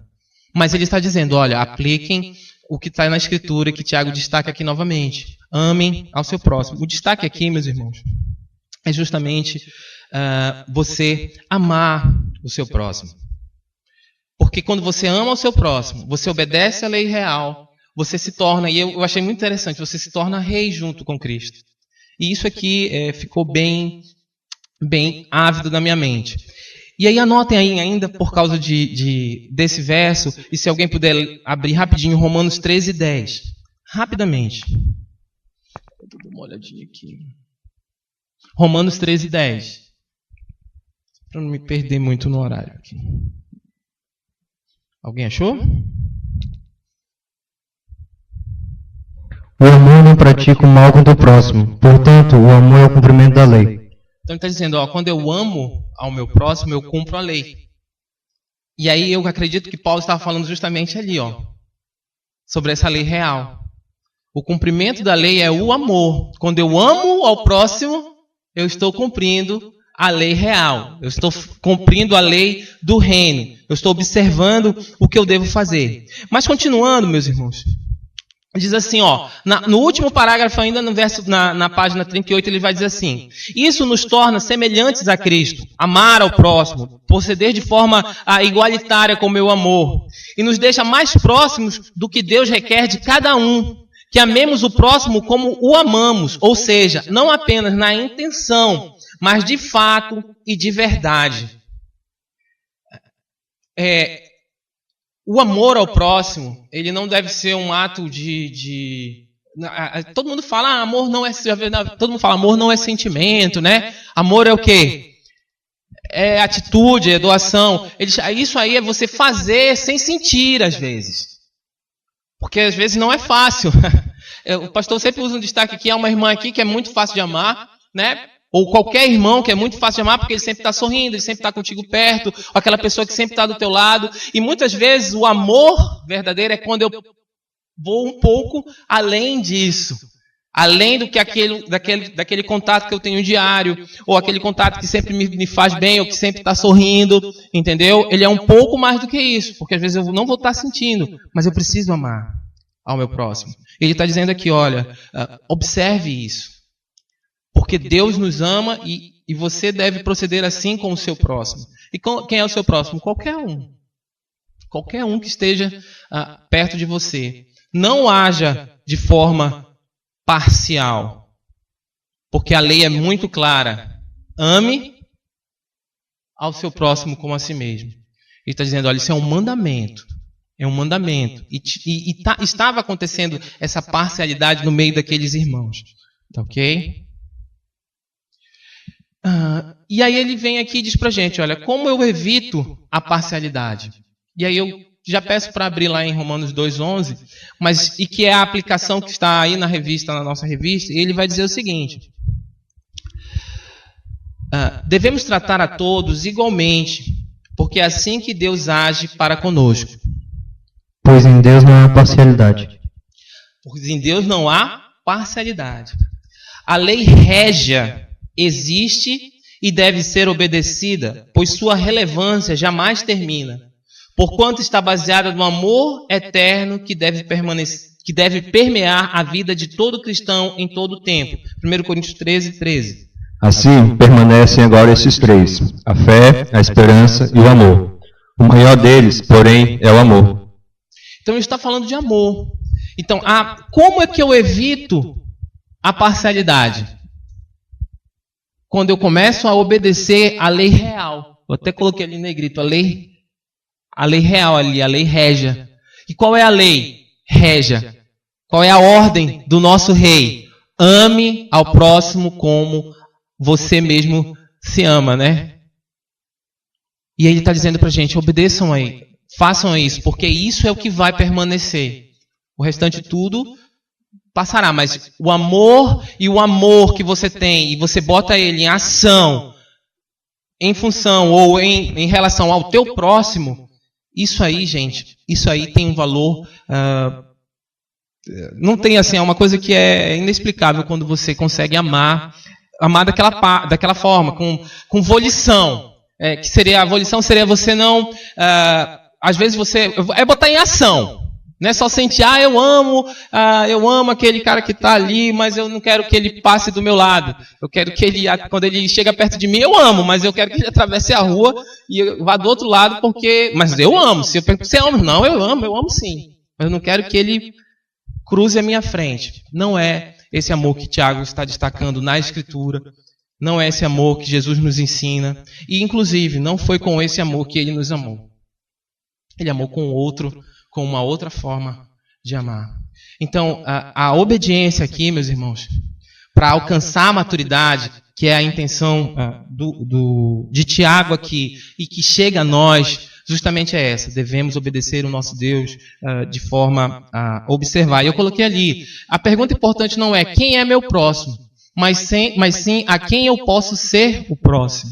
Mas ele está dizendo, olha, apliquem o que está na Escritura, que Tiago destaca aqui novamente. Amem ao seu próximo. O destaque aqui, meus irmãos, é justamente você amar o seu próximo. Porque quando você ama o seu próximo, você obedece à lei real, você se torna, e eu achei muito interessante, você se torna rei junto com Cristo. E isso aqui ficou bem ávido na minha mente. E aí anotem aí ainda, por causa desse verso, e se alguém puder abrir rapidinho, Romanos 13:10. Rapidamente. Vou dar uma olhadinha aqui. Romanos 13:10. Para não me perder muito no horário aqui. Alguém achou? O amor não pratica o mal contra o próximo. Portanto, o amor é o cumprimento da lei. Então ele está dizendo, quando eu amo ao meu próximo, eu cumpro a lei. E aí eu acredito que Paulo estava falando justamente ali, sobre essa lei real. O cumprimento da lei é o amor. Quando eu amo ao próximo, eu estou cumprindo a lei real. Eu estou cumprindo a lei do reino. Eu estou observando o que eu devo fazer. Mas continuando, meus irmãos, diz assim, no último parágrafo ainda, no verso, na página 38, ele vai dizer assim: isso nos torna semelhantes a Cristo, amar ao próximo, proceder de forma igualitária com o meu amor, e nos deixa mais próximos do que Deus requer de cada um, que amemos o próximo como o amamos, ou seja, não apenas na intenção, mas de fato e de verdade. O amor ao próximo, ele não deve ser um ato todo mundo fala, amor não é... Todo mundo fala, amor não é sentimento, né? Amor é o quê? É atitude, é doação. Isso aí é você fazer sem sentir, às vezes. Porque às vezes não é fácil. O pastor sempre usa um destaque aqui, há uma irmã aqui que é muito fácil de amar, né? Ou qualquer irmão que é muito fácil de amar porque ele sempre está sorrindo, ele sempre está contigo perto, ou aquela pessoa que sempre está do teu lado. E muitas vezes o amor verdadeiro é quando eu vou um pouco além disso. Além do que daquele contato que eu tenho diário, ou aquele contato que sempre me faz bem, ou que sempre está sorrindo, entendeu? Ele é um pouco mais do que isso, porque às vezes eu não vou estar sentindo, mas eu preciso amar ao meu próximo. Ele está dizendo aqui, olha, observe isso. Porque Deus nos ama e você deve proceder assim com o seu próximo. E quem é o seu próximo? Qualquer um. Qualquer um que esteja perto de você. Não haja de forma parcial. Porque a lei é muito clara. Ame ao seu próximo como a si mesmo. Ele está dizendo, olha, isso é um mandamento. É um mandamento. E estava acontecendo essa parcialidade no meio daqueles irmãos. Tá ok? E aí ele vem aqui e diz pra gente, olha, como eu evito a parcialidade? E aí eu já peço para abrir lá em Romanos 2:11, e que é a aplicação que está aí na nossa revista, e ele vai dizer o seguinte: devemos tratar a todos igualmente, porque é assim que Deus age para conosco. Pois em Deus não há parcialidade. Pois em Deus não há parcialidade. A lei régia existe e deve ser obedecida, pois sua relevância jamais termina, porquanto está baseada no amor eterno que deve permear a vida de todo cristão em todo o tempo. 1 Coríntios 13:13. Assim permanecem agora esses três: a fé, a esperança e o amor. O maior deles, porém, é o amor. Então ele está falando de amor. Então, como é que eu evito a parcialidade? Quando eu começo a obedecer a lei real. Eu até coloquei ali em negrito, a lei real ali, a lei régia. E qual é a lei régia? Qual é a ordem do nosso rei? Ame ao próximo como você mesmo se ama, né? E ele está dizendo para a gente, obedeçam aí, façam isso, porque isso é o que vai permanecer. O restante tudo passará, mas o amor que você tem, e você bota ele em ação, em função ou em relação ao teu próximo, isso aí, gente, isso aí tem um valor, não tem assim, é uma coisa que é inexplicável quando você consegue amar daquela forma, com volição, que seria, a volição seria você não, às vezes é botar em ação. Não é só sentir, eu amo aquele cara que está ali, mas eu não quero que ele passe do meu lado. Eu quero que ele, quando ele chega perto de mim, eu amo, mas eu quero que ele atravesse a rua e vá do outro lado, mas eu amo. Se eu pergunto, você ama? Não, eu amo sim. Mas eu não quero que ele cruze a minha frente. Não é esse amor que Tiago está destacando na Escritura. Não é esse amor que Jesus nos ensina. E, inclusive, não foi com esse amor que ele nos amou. Ele amou com outro, com uma outra forma de amar. Então, a obediência aqui, meus irmãos, para alcançar a maturidade, que é a intenção de Tiago aqui, e que chega a nós, justamente é essa. Devemos obedecer o nosso Deus de forma a observar. E eu coloquei ali, a pergunta importante não é quem é meu próximo, mas sim a quem eu posso ser o próximo.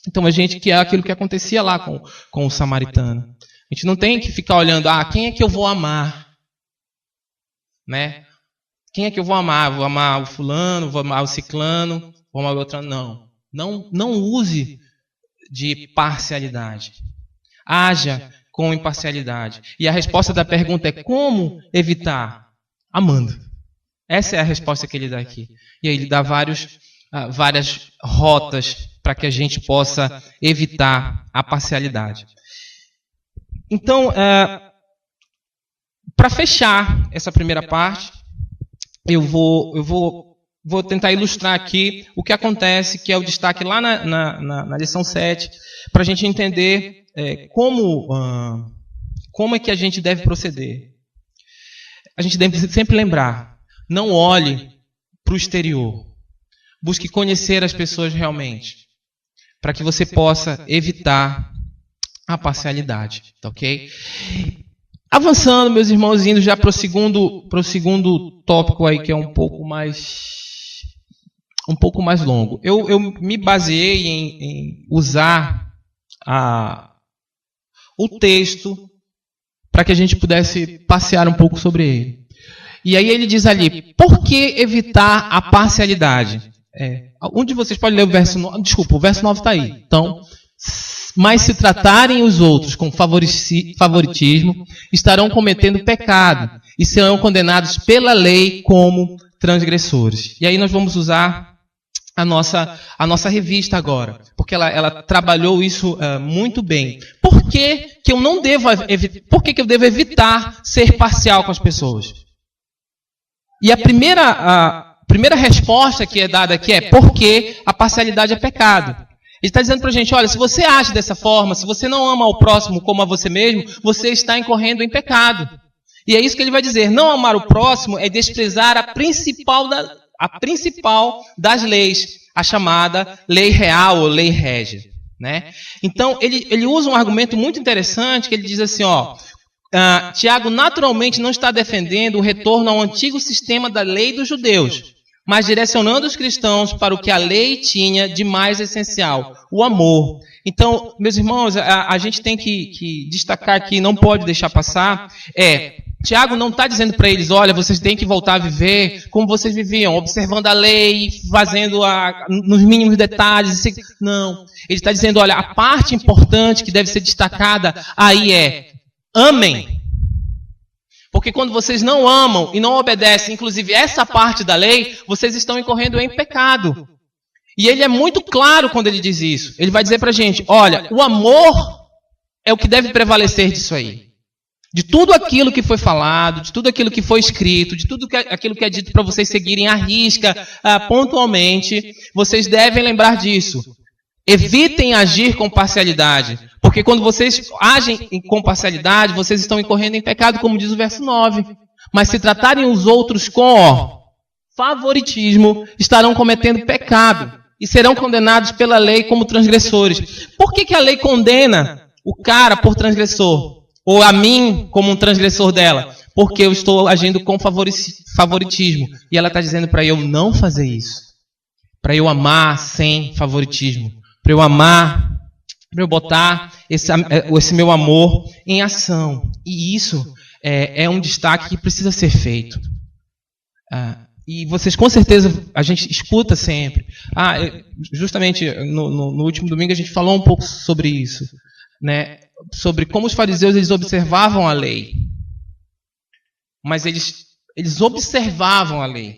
Então, a gente que é aquilo que acontecia lá com o samaritano. A gente não tem que ficar olhando, quem é que eu vou amar? Né? Quem é que eu vou amar? Vou amar o fulano, vou amar o ciclano, vou amar o outro? Não use de parcialidade. Haja com imparcialidade. E a resposta da pergunta é como evitar? Amando. Essa é a resposta que ele dá aqui. E aí ele dá várias rotas para que a gente possa evitar a parcialidade. Então, para fechar essa primeira parte, eu vou tentar ilustrar aqui o que acontece, que é o destaque lá na lição 7, para a gente entender como é que a gente deve proceder. A gente deve sempre lembrar, não olhe para o exterior. Busque conhecer as pessoas realmente, para que você possa evitar a parcialidade, tá ok? Avançando, meus irmãos, indo já para o segundo tópico aí, que é um pouco mais longo. Eu me baseei em usar o texto para que a gente pudesse passear um pouco sobre ele. E aí ele diz ali, por que evitar a parcialidade? Um de vocês pode ler o verso 9? Desculpa, o verso 9 está aí. Então, mas se tratarem os outros com favoritismo, estarão cometendo pecado e serão condenados pela lei como transgressores. E aí nós vamos usar a nossa revista agora, porque ela trabalhou isso muito bem. Por que eu não devo por que eu devo evitar ser parcial com as pessoas? E a primeira resposta que é dada aqui é porque a parcialidade é pecado. Ele está dizendo para a gente, olha, se você age dessa forma, se você não ama o próximo como a você mesmo, você está incorrendo em pecado. E é isso que ele vai dizer, não amar o próximo é desprezar a principal das leis, a chamada lei real ou lei régia. Né? Então, ele usa um argumento muito interessante, que ele diz assim, Tiago naturalmente não está defendendo o retorno ao antigo sistema da lei dos judeus, mas direcionando os cristãos para o que a lei tinha de mais essencial, o amor. Então, meus irmãos, a gente tem que destacar aqui, não pode deixar passar, Tiago não está dizendo para eles, olha, vocês têm que voltar a viver como vocês viviam, observando a lei, fazendo nos mínimos detalhes. Não, ele está dizendo, olha, a parte importante que deve ser destacada aí amem. Porque quando vocês não amam e não obedecem, inclusive essa parte da lei, vocês estão incorrendo em pecado. E ele é muito claro quando ele diz isso. Ele vai dizer pra gente, olha, o amor é o que deve prevalecer disso aí. De tudo aquilo que foi falado, de tudo aquilo que foi escrito, de tudo aquilo que é dito para vocês seguirem à risca, pontualmente, vocês devem lembrar disso. Evitem agir com parcialidade, porque quando vocês agem com parcialidade, vocês estão incorrendo em pecado, como diz o verso 9. Mas se tratarem os outros com favoritismo, estarão cometendo pecado e serão condenados pela lei como transgressores. Por que a lei condena o cara por transgressor? Ou a mim como um transgressor dela? Porque eu estou agindo com favoritismo. E ela está dizendo para eu não fazer isso. Para eu amar sem favoritismo. Para eu amar, para eu botar esse meu amor em ação. E isso é um destaque que precisa ser feito. E vocês, com certeza, a gente escuta sempre. Justamente no último domingo a gente falou um pouco sobre isso. Né? Sobre como os fariseus eles observavam a lei. Mas eles observavam a lei.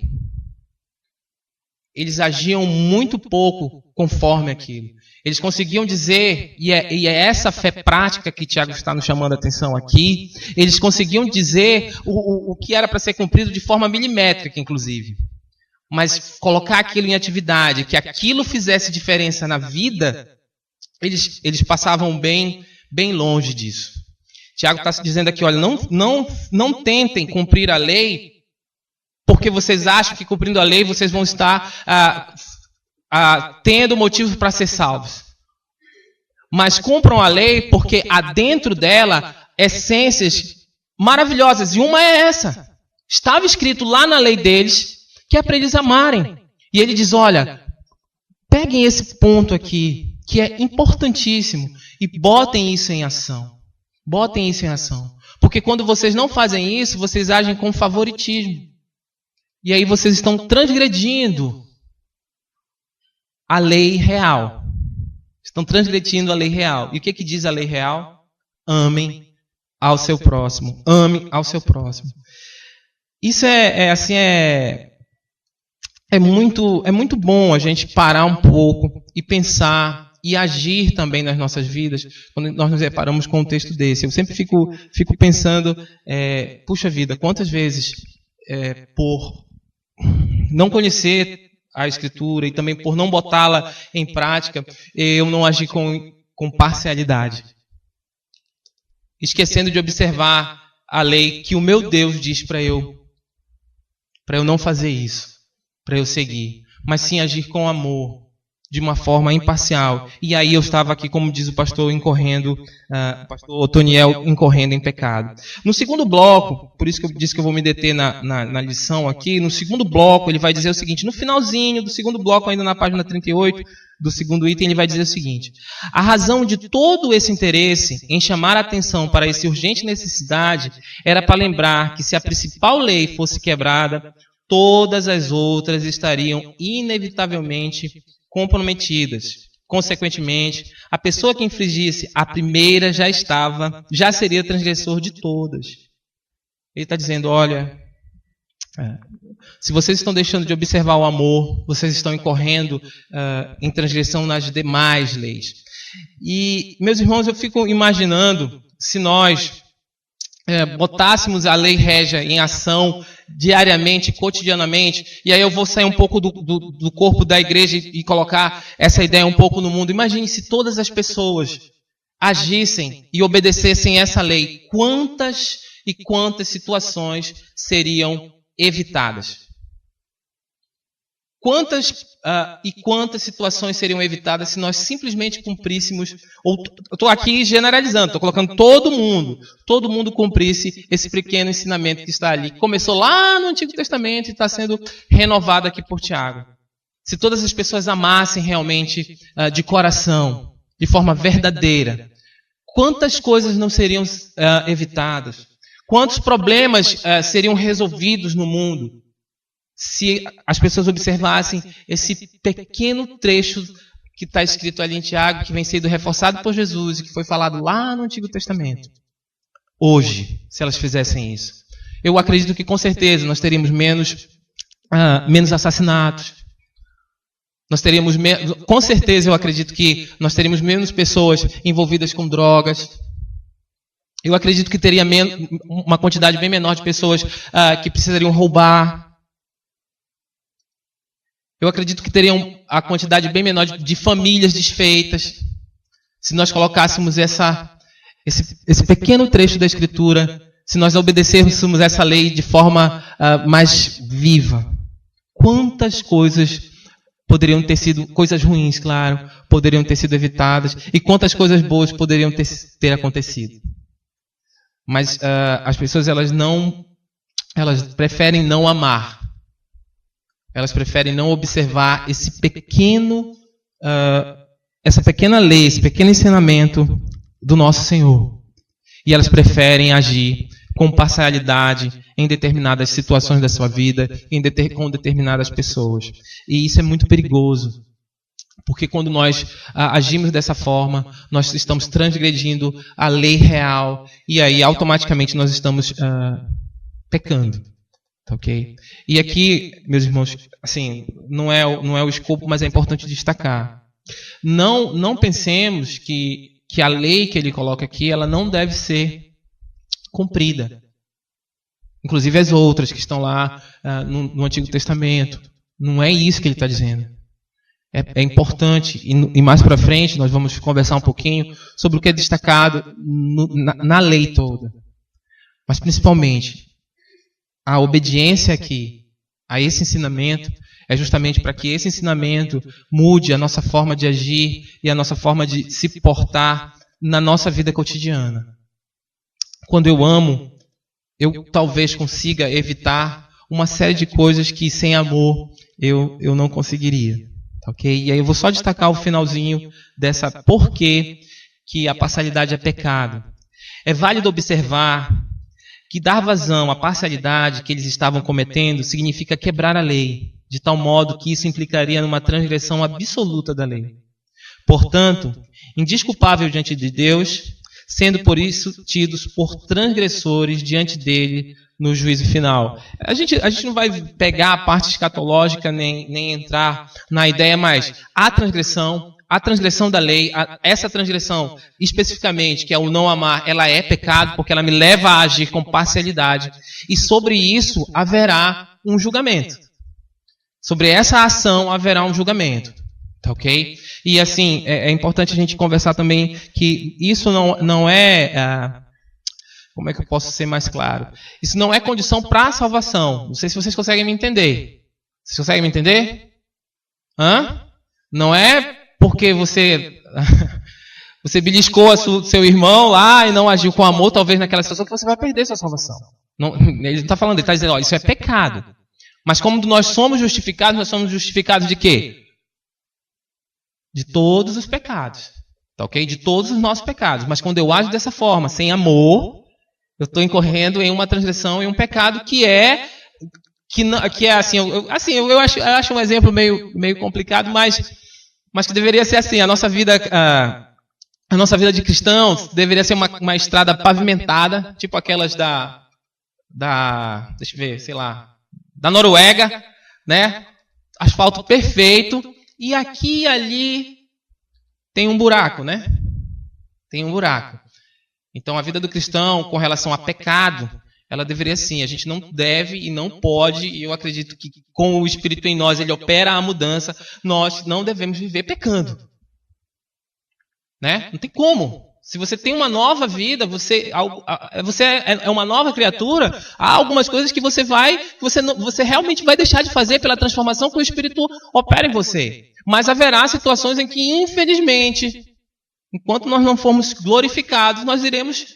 eles agiam muito pouco conforme aquilo. Eles conseguiam dizer, e é essa fé prática que Tiago está nos chamando a atenção aqui, eles conseguiam dizer o que era para ser cumprido de forma milimétrica, inclusive. Mas colocar aquilo em atividade, que aquilo fizesse diferença na vida, eles passavam bem longe disso. Tiago está dizendo aqui, olha, não tentem cumprir a lei, porque vocês acham que cumprindo a lei vocês vão estar tendo motivos para ser salvos. Mas cumpram a lei porque há dentro dela essências maravilhosas. E uma é essa. Estava escrito lá na lei deles que é para eles amarem. E ele diz, olha, peguem esse ponto aqui, que é importantíssimo, e botem isso em ação. Botem isso em ação. Porque quando vocês não fazem isso, vocês agem com favoritismo. E aí vocês estão transgredindo a lei real. Estão transgredindo a lei real. E o que diz a lei real? Amem ao seu próximo. Ame ao seu próximo. Isso é muito bom a gente parar um pouco e pensar e agir também nas nossas vidas quando nós nos deparamos com um texto desse. Eu sempre fico pensando, puxa vida, quantas vezes por não conhecer a Escritura e também por não botá-la em prática, eu não agi com parcialidade. Esquecendo de observar a lei que o meu Deus diz para eu não fazer isso, para eu seguir, mas sim agir com amor, de uma forma imparcial. E aí eu estava aqui, como diz o pastor, o pastor Otoniel, incorrendo em pecado. No segundo bloco, por isso que eu disse que eu vou me deter na lição aqui, no segundo bloco ele vai dizer o seguinte, no finalzinho do segundo bloco, ainda na página 38, do segundo item, ele vai dizer o seguinte, a razão de todo esse interesse em chamar a atenção para essa urgente necessidade era para lembrar que se a principal lei fosse quebrada, todas as outras estariam inevitavelmente comprometidas. Consequentemente, a pessoa que infringisse a primeira já seria transgressor de todas. Ele está dizendo, olha, se vocês estão deixando de observar o amor, vocês estão incorrendo em transgressão nas demais leis. E, meus irmãos, eu fico imaginando se nós botássemos a lei régia em ação diariamente, cotidianamente, e aí eu vou sair um pouco do corpo da igreja e colocar essa ideia um pouco no mundo. Imagine se todas as pessoas agissem e obedecessem essa lei. Quantas e quantas situações seriam evitadas? Quantas e quantas situações seriam evitadas se nós simplesmente cumpríssemos, ou estou aqui generalizando, estou colocando todo mundo cumprisse esse pequeno ensinamento que está ali, que começou lá no Antigo Testamento e está sendo renovado aqui por Tiago. Se todas as pessoas amassem realmente de coração, de forma verdadeira, quantas coisas não seriam evitadas? Quantos problemas seriam resolvidos no mundo? Se as pessoas observassem esse pequeno trecho que está escrito ali em Tiago, que vem sendo reforçado por Jesus e que foi falado lá no Antigo Testamento. Hoje, se elas fizessem isso, eu acredito que com certeza nós teríamos menos assassinatos. Nós teríamos com certeza eu acredito que nós teríamos menos pessoas envolvidas com drogas. Eu acredito que teria uma quantidade bem menor de pessoas que precisariam roubar. Eu acredito que teriam a quantidade bem menor de famílias desfeitas, se nós colocássemos esse pequeno trecho da Escritura, se nós obedecêssemos essa lei de forma mais viva. Quantas coisas poderiam ter sido, coisas ruins, claro, poderiam ter sido evitadas, e quantas coisas boas poderiam ter acontecido. Mas as pessoas elas preferem não amar. Elas preferem não observar essa pequena lei, esse pequeno ensinamento do nosso Senhor. E elas preferem agir com parcialidade em determinadas situações da sua vida, com determinadas pessoas. E isso é muito perigoso. Porque quando nós agimos dessa forma, nós estamos transgredindo a lei real. E aí, automaticamente, nós estamos pecando. Tá, ok? E aqui, meus irmãos, assim, não é o escopo, mas é importante destacar. Não pensemos que a lei que ele coloca aqui, ela não deve ser cumprida. Inclusive as outras que estão lá no Antigo Testamento. Não é isso que ele está dizendo. É importante, e mais para frente nós vamos conversar um pouquinho sobre o que é destacado na lei toda. Mas principalmente, a obediência aqui a esse ensinamento é justamente para que esse ensinamento mude a nossa forma de agir e a nossa forma de se portar na nossa vida cotidiana. Quando eu amo, eu talvez consiga evitar uma série de coisas que sem amor eu não conseguiria. Ok? E aí eu vou só destacar o finalzinho dessa porquê que a parcialidade é pecado. É válido observar que dar vazão à parcialidade que eles estavam cometendo significa quebrar a lei, de tal modo que isso implicaria numa transgressão absoluta da lei. Portanto, indesculpável diante de Deus, sendo por isso tidos por transgressores diante dele no juízo final. A gente não vai pegar a parte escatológica nem entrar na ideia, mas a transgressão da lei, essa transgressão especificamente, que é o não amar, ela é pecado porque ela me leva a agir com parcialidade. E sobre isso haverá um julgamento. Sobre essa ação haverá um julgamento. Tá, ok? E assim, é importante a gente conversar também que isso não é... como é que eu posso ser mais claro? Isso não é condição para a salvação. Não sei se vocês conseguem me entender. Vocês conseguem me entender? Não é porque você beliscou seu irmão lá e não agiu com amor, talvez naquela situação, que você vai perder sua salvação. Não, ele não está falando, ele está dizendo, ó, isso é pecado. Mas como nós somos justificados de quê? De todos os pecados. Tá, ok? De todos os nossos pecados. Mas quando eu ajo dessa forma, sem amor, eu estou incorrendo em uma transgressão, em um pecado que é assim, eu acho um exemplo meio complicado, mas que deveria ser assim. A nossa vida de cristãos deveria ser uma estrada pavimentada, tipo aquelas deixa eu ver, sei lá, da Noruega, né? Asfalto perfeito, e aqui e ali tem um buraco, né? Tem um buraco. Então a vida do cristão com relação a pecado, ela deveria sim, a gente não deve e não pode, e eu acredito que com o Espírito em nós, ele opera a mudança, nós não devemos viver pecando. Né? Não tem como. Se você tem uma nova vida, você é uma nova criatura, há algumas coisas que você realmente vai deixar de fazer pela transformação que o Espírito opera em você. Mas haverá situações em que, infelizmente, enquanto nós não formos glorificados, nós iremos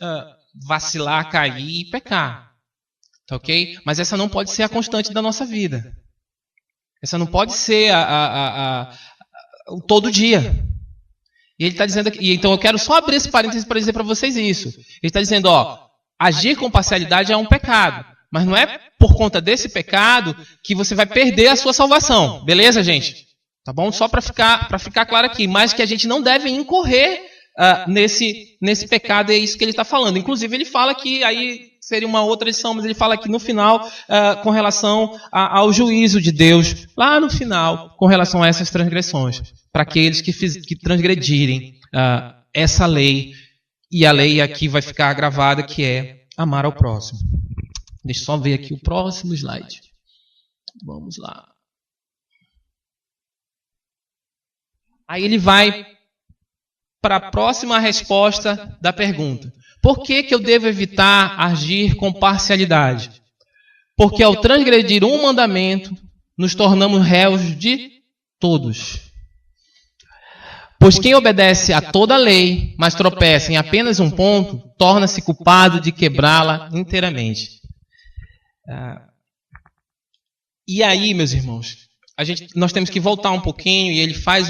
vacilar, cair e pecar. Tá, ok? Mas essa não pode ser a constante da nossa vida. Essa não pode ser o todo dia. E ele está dizendo aqui, então eu quero só abrir esse parênteses para dizer para vocês isso. Ele está dizendo, ó, agir com parcialidade é um pecado. Mas não é por conta desse pecado que você vai perder a sua salvação. Beleza, gente? Tá bom? Só para ficar claro aqui. Mas que a gente não deve incorrer nesse pecado, é isso que ele está falando. Inclusive ele fala que aí seria uma outra lição, mas ele fala aqui no final com relação ao juízo de Deus, lá no final, com relação a essas transgressões, para aqueles que transgredirem essa lei, e a lei aqui vai ficar gravada, que é amar ao próximo. Deixa eu só ver aqui o próximo slide. Vamos lá. Aí ele vai para a próxima resposta da pergunta. Por que eu devo evitar agir com parcialidade? Porque ao transgredir um mandamento, nos tornamos réus de todos. Pois quem obedece a toda a lei, mas tropeça em apenas um ponto, torna-se culpado de quebrá-la inteiramente. E aí, meus irmãos, nós temos que voltar um pouquinho, e ele faz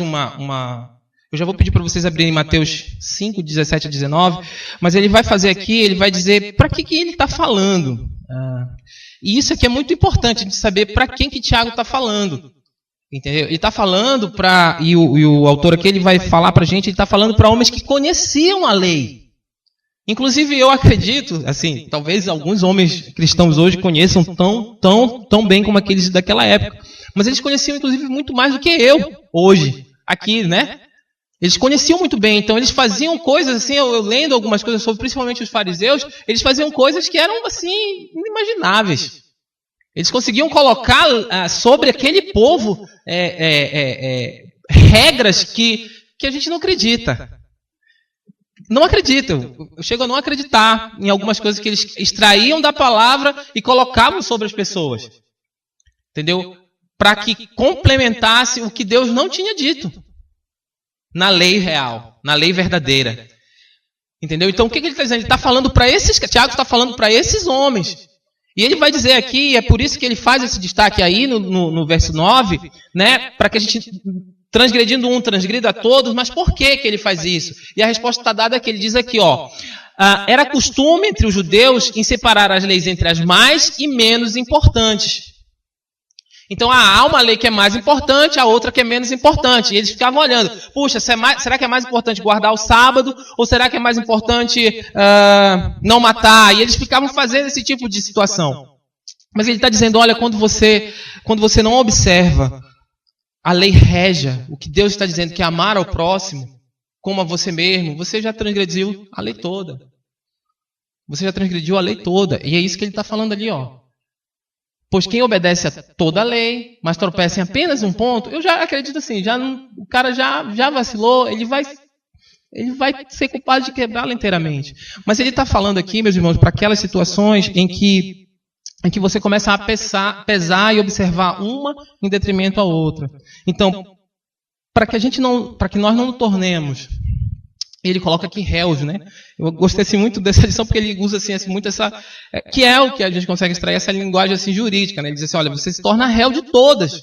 eu já vou pedir para vocês abrirem Mateus 5, 17 a 19, mas ele vai fazer aqui, ele vai dizer para que ele está falando. E isso aqui é muito importante de saber para quem que Tiago está falando. Entendeu? Ele está falando para, e o autor aqui ele vai falar para a gente, ele está falando para homens que conheciam a lei. Inclusive, eu acredito, assim, talvez alguns homens cristãos hoje conheçam tão bem como aqueles daquela época. Mas eles conheciam, inclusive, muito mais do que eu hoje, aqui, né? Eles conheciam muito bem, então eles faziam coisas, assim, eu lendo algumas coisas sobre, principalmente os fariseus, eles faziam coisas que eram, assim, inimagináveis. Eles conseguiam colocar sobre aquele povo regras que a gente não acredita. Não acredito. Eu chego a não acreditar em algumas coisas que eles extraíam da palavra e colocavam sobre as pessoas. Entendeu? Para que complementasse o que Deus não tinha dito na lei real, na lei verdadeira. Entendeu? Então o que ele está dizendo? Ele está falando para esses, Tiago está falando para esses homens. E ele vai dizer aqui, é por isso que ele faz esse destaque aí no verso 9, né? Para que a gente, transgredindo um, transgrida a todos, mas por que ele faz isso? E a resposta está dada aqui, ele diz aqui, era costume entre os judeus em separar as leis entre as mais e menos importantes. Então há uma lei que é mais importante, a outra que é menos importante. E eles ficavam olhando, puxa, será que é mais importante guardar o sábado? Ou será que é mais importante não matar? E eles ficavam fazendo esse tipo de situação. Mas ele está dizendo, olha, quando você não observa a lei régia, o que Deus está dizendo que é amar ao próximo, como a você mesmo, você já transgrediu a lei toda. Você já transgrediu a lei toda. E é isso que ele está falando ali, ó. Pois quem obedece a toda a lei, mas tropeça em apenas um ponto, eu já acredito assim, o cara já vacilou, ele vai ser culpado de quebrá-la inteiramente. Mas ele está falando aqui, meus irmãos, para aquelas situações em que você começa a pesar e observar uma em detrimento à outra. Então, para que nós não nos tornemos, ele coloca aqui réus, né? Eu gostei assim, muito dessa lição, porque ele usa assim, muito essa... que é o que a gente consegue extrair, essa linguagem assim, jurídica. Né? Ele diz assim, olha, você se torna réu de todas.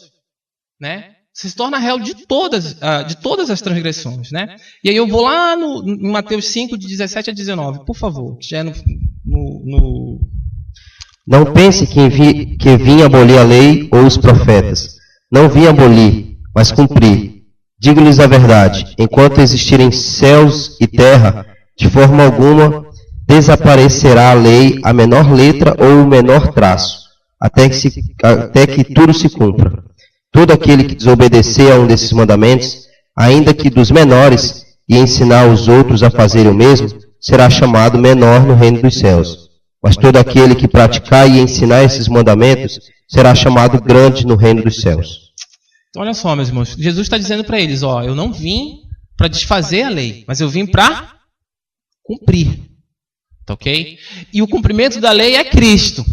Né? Você se torna réu de todas as transgressões. Né? E aí eu vou lá em Mateus 5, de 17 a 19, por favor. Que já é no... Não pense que vim abolir a lei ou os profetas. Não vim abolir, mas cumprir. Digo-lhes a verdade, enquanto existirem céus e terra, de forma alguma desaparecerá a lei, a menor letra ou o menor traço, até que tudo se cumpra. Todo aquele que desobedecer a um desses mandamentos, ainda que dos menores, e ensinar os outros a fazerem o mesmo, será chamado menor no reino dos céus. Mas todo aquele que praticar e ensinar esses mandamentos, será chamado grande no reino dos céus. Olha só, meus irmãos, Jesus está dizendo para eles, eu não vim para desfazer a lei, mas eu vim para cumprir. Tá ok? E o cumprimento da lei é Cristo.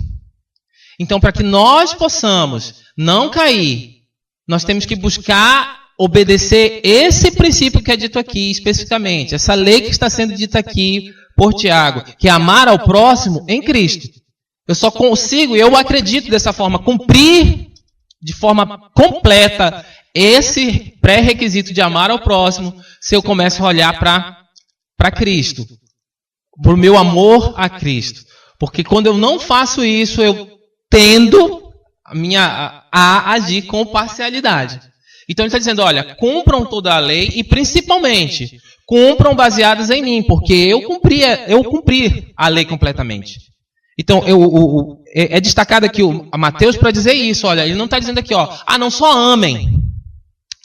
Então, para que nós possamos não cair, nós temos que buscar obedecer esse princípio que é dito aqui especificamente, essa lei que está sendo dita aqui por Tiago, que é amar ao próximo em Cristo. Eu só consigo, eu acredito dessa forma, cumprir de forma completa esse pré-requisito de amar ao próximo, se eu começo a olhar para Cristo, para o meu amor a Cristo. Porque quando eu não faço isso, eu tendo a agir com parcialidade. Então ele está dizendo, olha, cumpram toda a lei e principalmente cumpram baseadas em mim, porque eu cumpri a lei completamente. Então, é destacado aqui a Mateus para dizer isso. Olha, ele não está dizendo aqui, não só amem.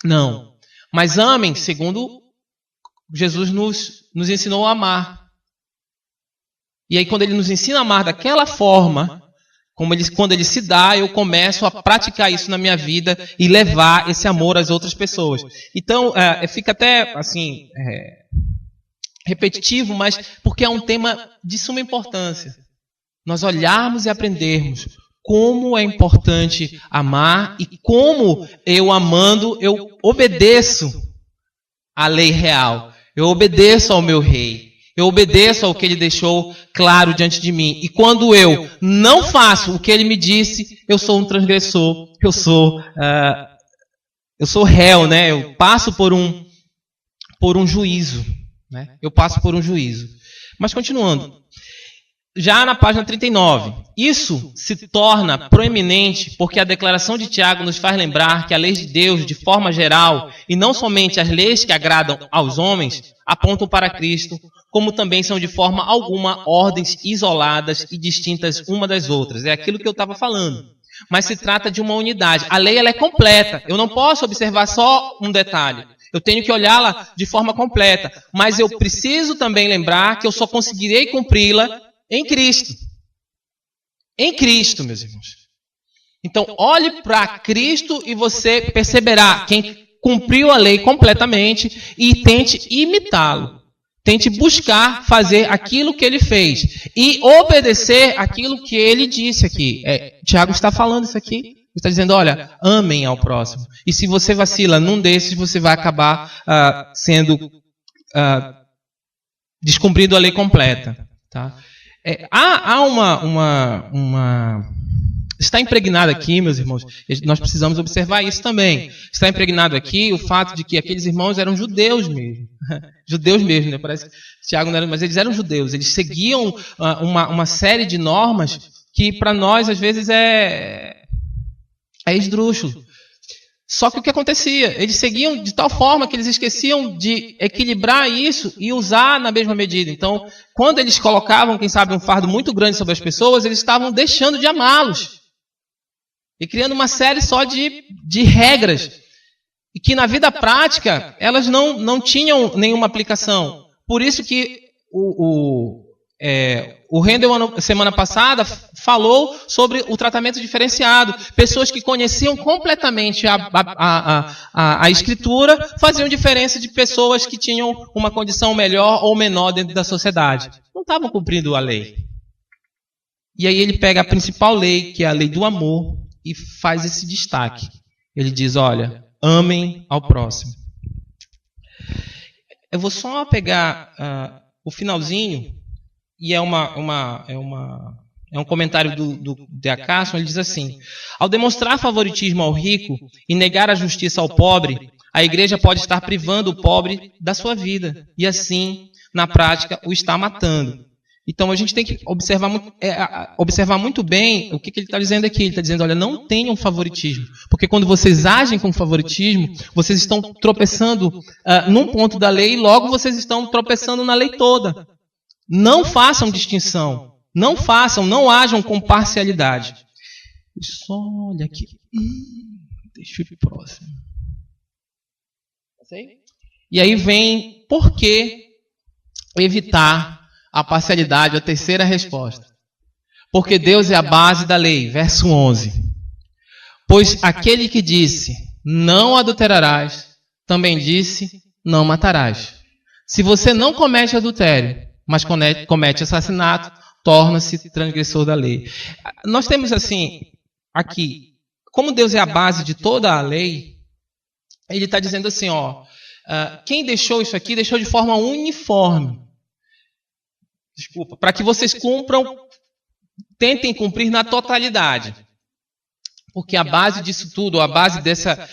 Não. Mas amem segundo Jesus nos ensinou a amar. E aí, quando ele nos ensina a amar daquela forma, quando ele se dá, eu começo a praticar isso na minha vida e levar esse amor às outras pessoas. Então, fica até assim repetitivo, mas porque é um tema de suma importância. Nós olharmos e aprendermos como é importante amar e como eu amando, eu obedeço à lei real. Eu obedeço ao meu rei. Eu obedeço ao que ele deixou claro diante de mim. E quando eu não faço o que ele me disse, eu sou um transgressor. Eu sou réu, né? Eu passo por um juízo. Né? Eu passo por um juízo. Mas continuando. Já na página 39, isso se torna proeminente porque a declaração de Tiago nos faz lembrar que a lei de Deus, de forma geral, e não somente as leis que agradam aos homens, apontam para Cristo como também são de forma alguma ordens isoladas e distintas uma das outras. É aquilo que eu estava falando. Mas se trata de uma unidade. A lei ela é completa. Eu não posso observar só um detalhe. Eu tenho que olhá-la de forma completa. Mas eu preciso também lembrar que eu só conseguirei cumpri-la em Cristo. Em Cristo, meus irmãos. Então, olhe para Cristo e você perceberá quem cumpriu a lei completamente e tente imitá-lo. Tente buscar fazer aquilo que ele fez e obedecer aquilo que ele disse aqui. Tiago está falando isso aqui. Ele está dizendo, olha, amem ao próximo. E se você vacila num desses, você vai acabar descumprindo a lei completa. Tá? Há está impregnado aqui, meus irmãos, nós precisamos observar isso também. Está impregnado aqui o fato de que aqueles irmãos eram judeus mesmo. Judeus mesmo, né? Parece que Tiago não era, mas eles eram judeus. Eles seguiam uma série de normas que para nós, às vezes, é esdrúxulo. Só que o que acontecia? Eles seguiam de tal forma que eles esqueciam de equilibrar isso e usar na mesma medida. Então, quando eles colocavam, quem sabe, um fardo muito grande sobre as pessoas, eles estavam deixando de amá-los. E criando uma série só de regras. E que na vida prática, elas não tinham nenhuma aplicação. Por isso que o Rendel, semana passada, falou sobre o tratamento diferenciado. Pessoas que conheciam completamente a Escritura faziam diferença de pessoas que tinham uma condição melhor ou menor dentro da sociedade. Não estavam cumprindo a lei. E aí ele pega a principal lei, que é a lei do amor, e faz esse destaque. Ele diz, olha, amem ao próximo. Eu vou só pegar o finalzinho, e é um comentário do D.A. Carson. Ele diz assim, ao demonstrar favoritismo ao rico e negar a justiça ao pobre, a igreja pode estar privando o pobre da sua vida, e assim, na prática, o está matando. Então a gente tem que observar muito bem o que ele está dizendo aqui. Ele está dizendo, olha, não tenham favoritismo. Porque quando vocês agem com favoritismo, vocês estão tropeçando num ponto da lei e logo vocês estão tropeçando na lei toda. Não façam distinção. Não ajam com parcialidade. Só olha aqui. Deixa eu ir próximo. E aí vem por que evitar a parcialidade, a terceira resposta. Porque Deus é a base da lei. Verso 11. Pois aquele que disse, não adulterarás, também disse, não matarás. Se você não comete adultério, mas comete assassinato, torna-se transgressor da lei. Nós temos assim, aqui, como Deus é a base de toda a lei, ele está dizendo assim, quem deixou isso aqui, deixou de forma uniforme. Para que vocês tentem cumprir na totalidade. Porque a base disso tudo, a base dessa,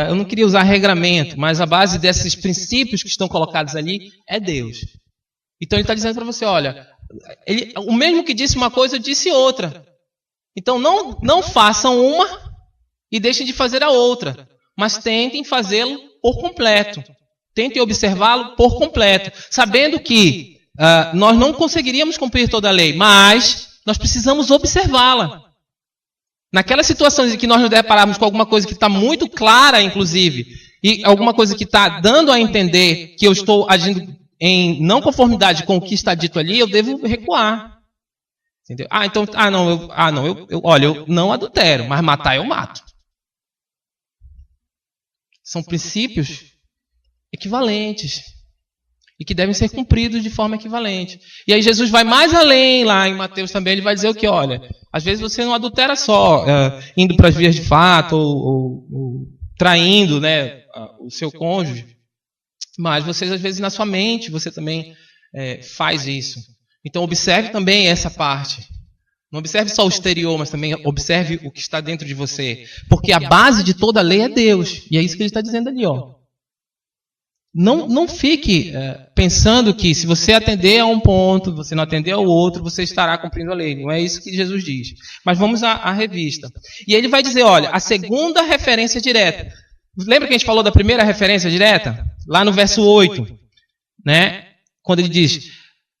eu não queria usar regramento, mas a base desses princípios que estão colocados ali é Deus. Então ele está dizendo para você, olha, o mesmo que disse uma coisa, disse outra. Então não façam uma e deixem de fazer a outra, mas tentem fazê-lo por completo. Tentem observá-lo por completo, sabendo que nós não conseguiríamos cumprir toda a lei, mas nós precisamos observá-la. Naquelas situações em que nós nos depararmos com alguma coisa que está muito clara, inclusive, e alguma coisa que está dando a entender que eu estou agindo em não conformidade com o que está dito ali, eu devo recuar. Entendeu? Eu não adultero, mas matar eu mato. São princípios equivalentes. E que devem ser cumpridos de forma equivalente. E aí Jesus vai mais além lá em Mateus também. Ele vai dizer o que? Olha, às vezes você não adultera só indo para as vias de fato ou traindo, né, o seu cônjuge. Mas vocês, às vezes, na sua mente, você também faz isso. Então observe também essa parte. Não observe só o exterior, mas também observe o que está dentro de você. Porque a base de toda a lei é Deus. E é isso que ele está dizendo ali, Não fique pensando que se você atender a um ponto, você não atender ao outro, você estará cumprindo a lei. Não é isso que Jesus diz. Mas vamos à revista. E ele vai dizer, olha, a segunda referência direta. Lembra que a gente falou da primeira referência direta? Lá no verso 8. Né? Quando ele diz,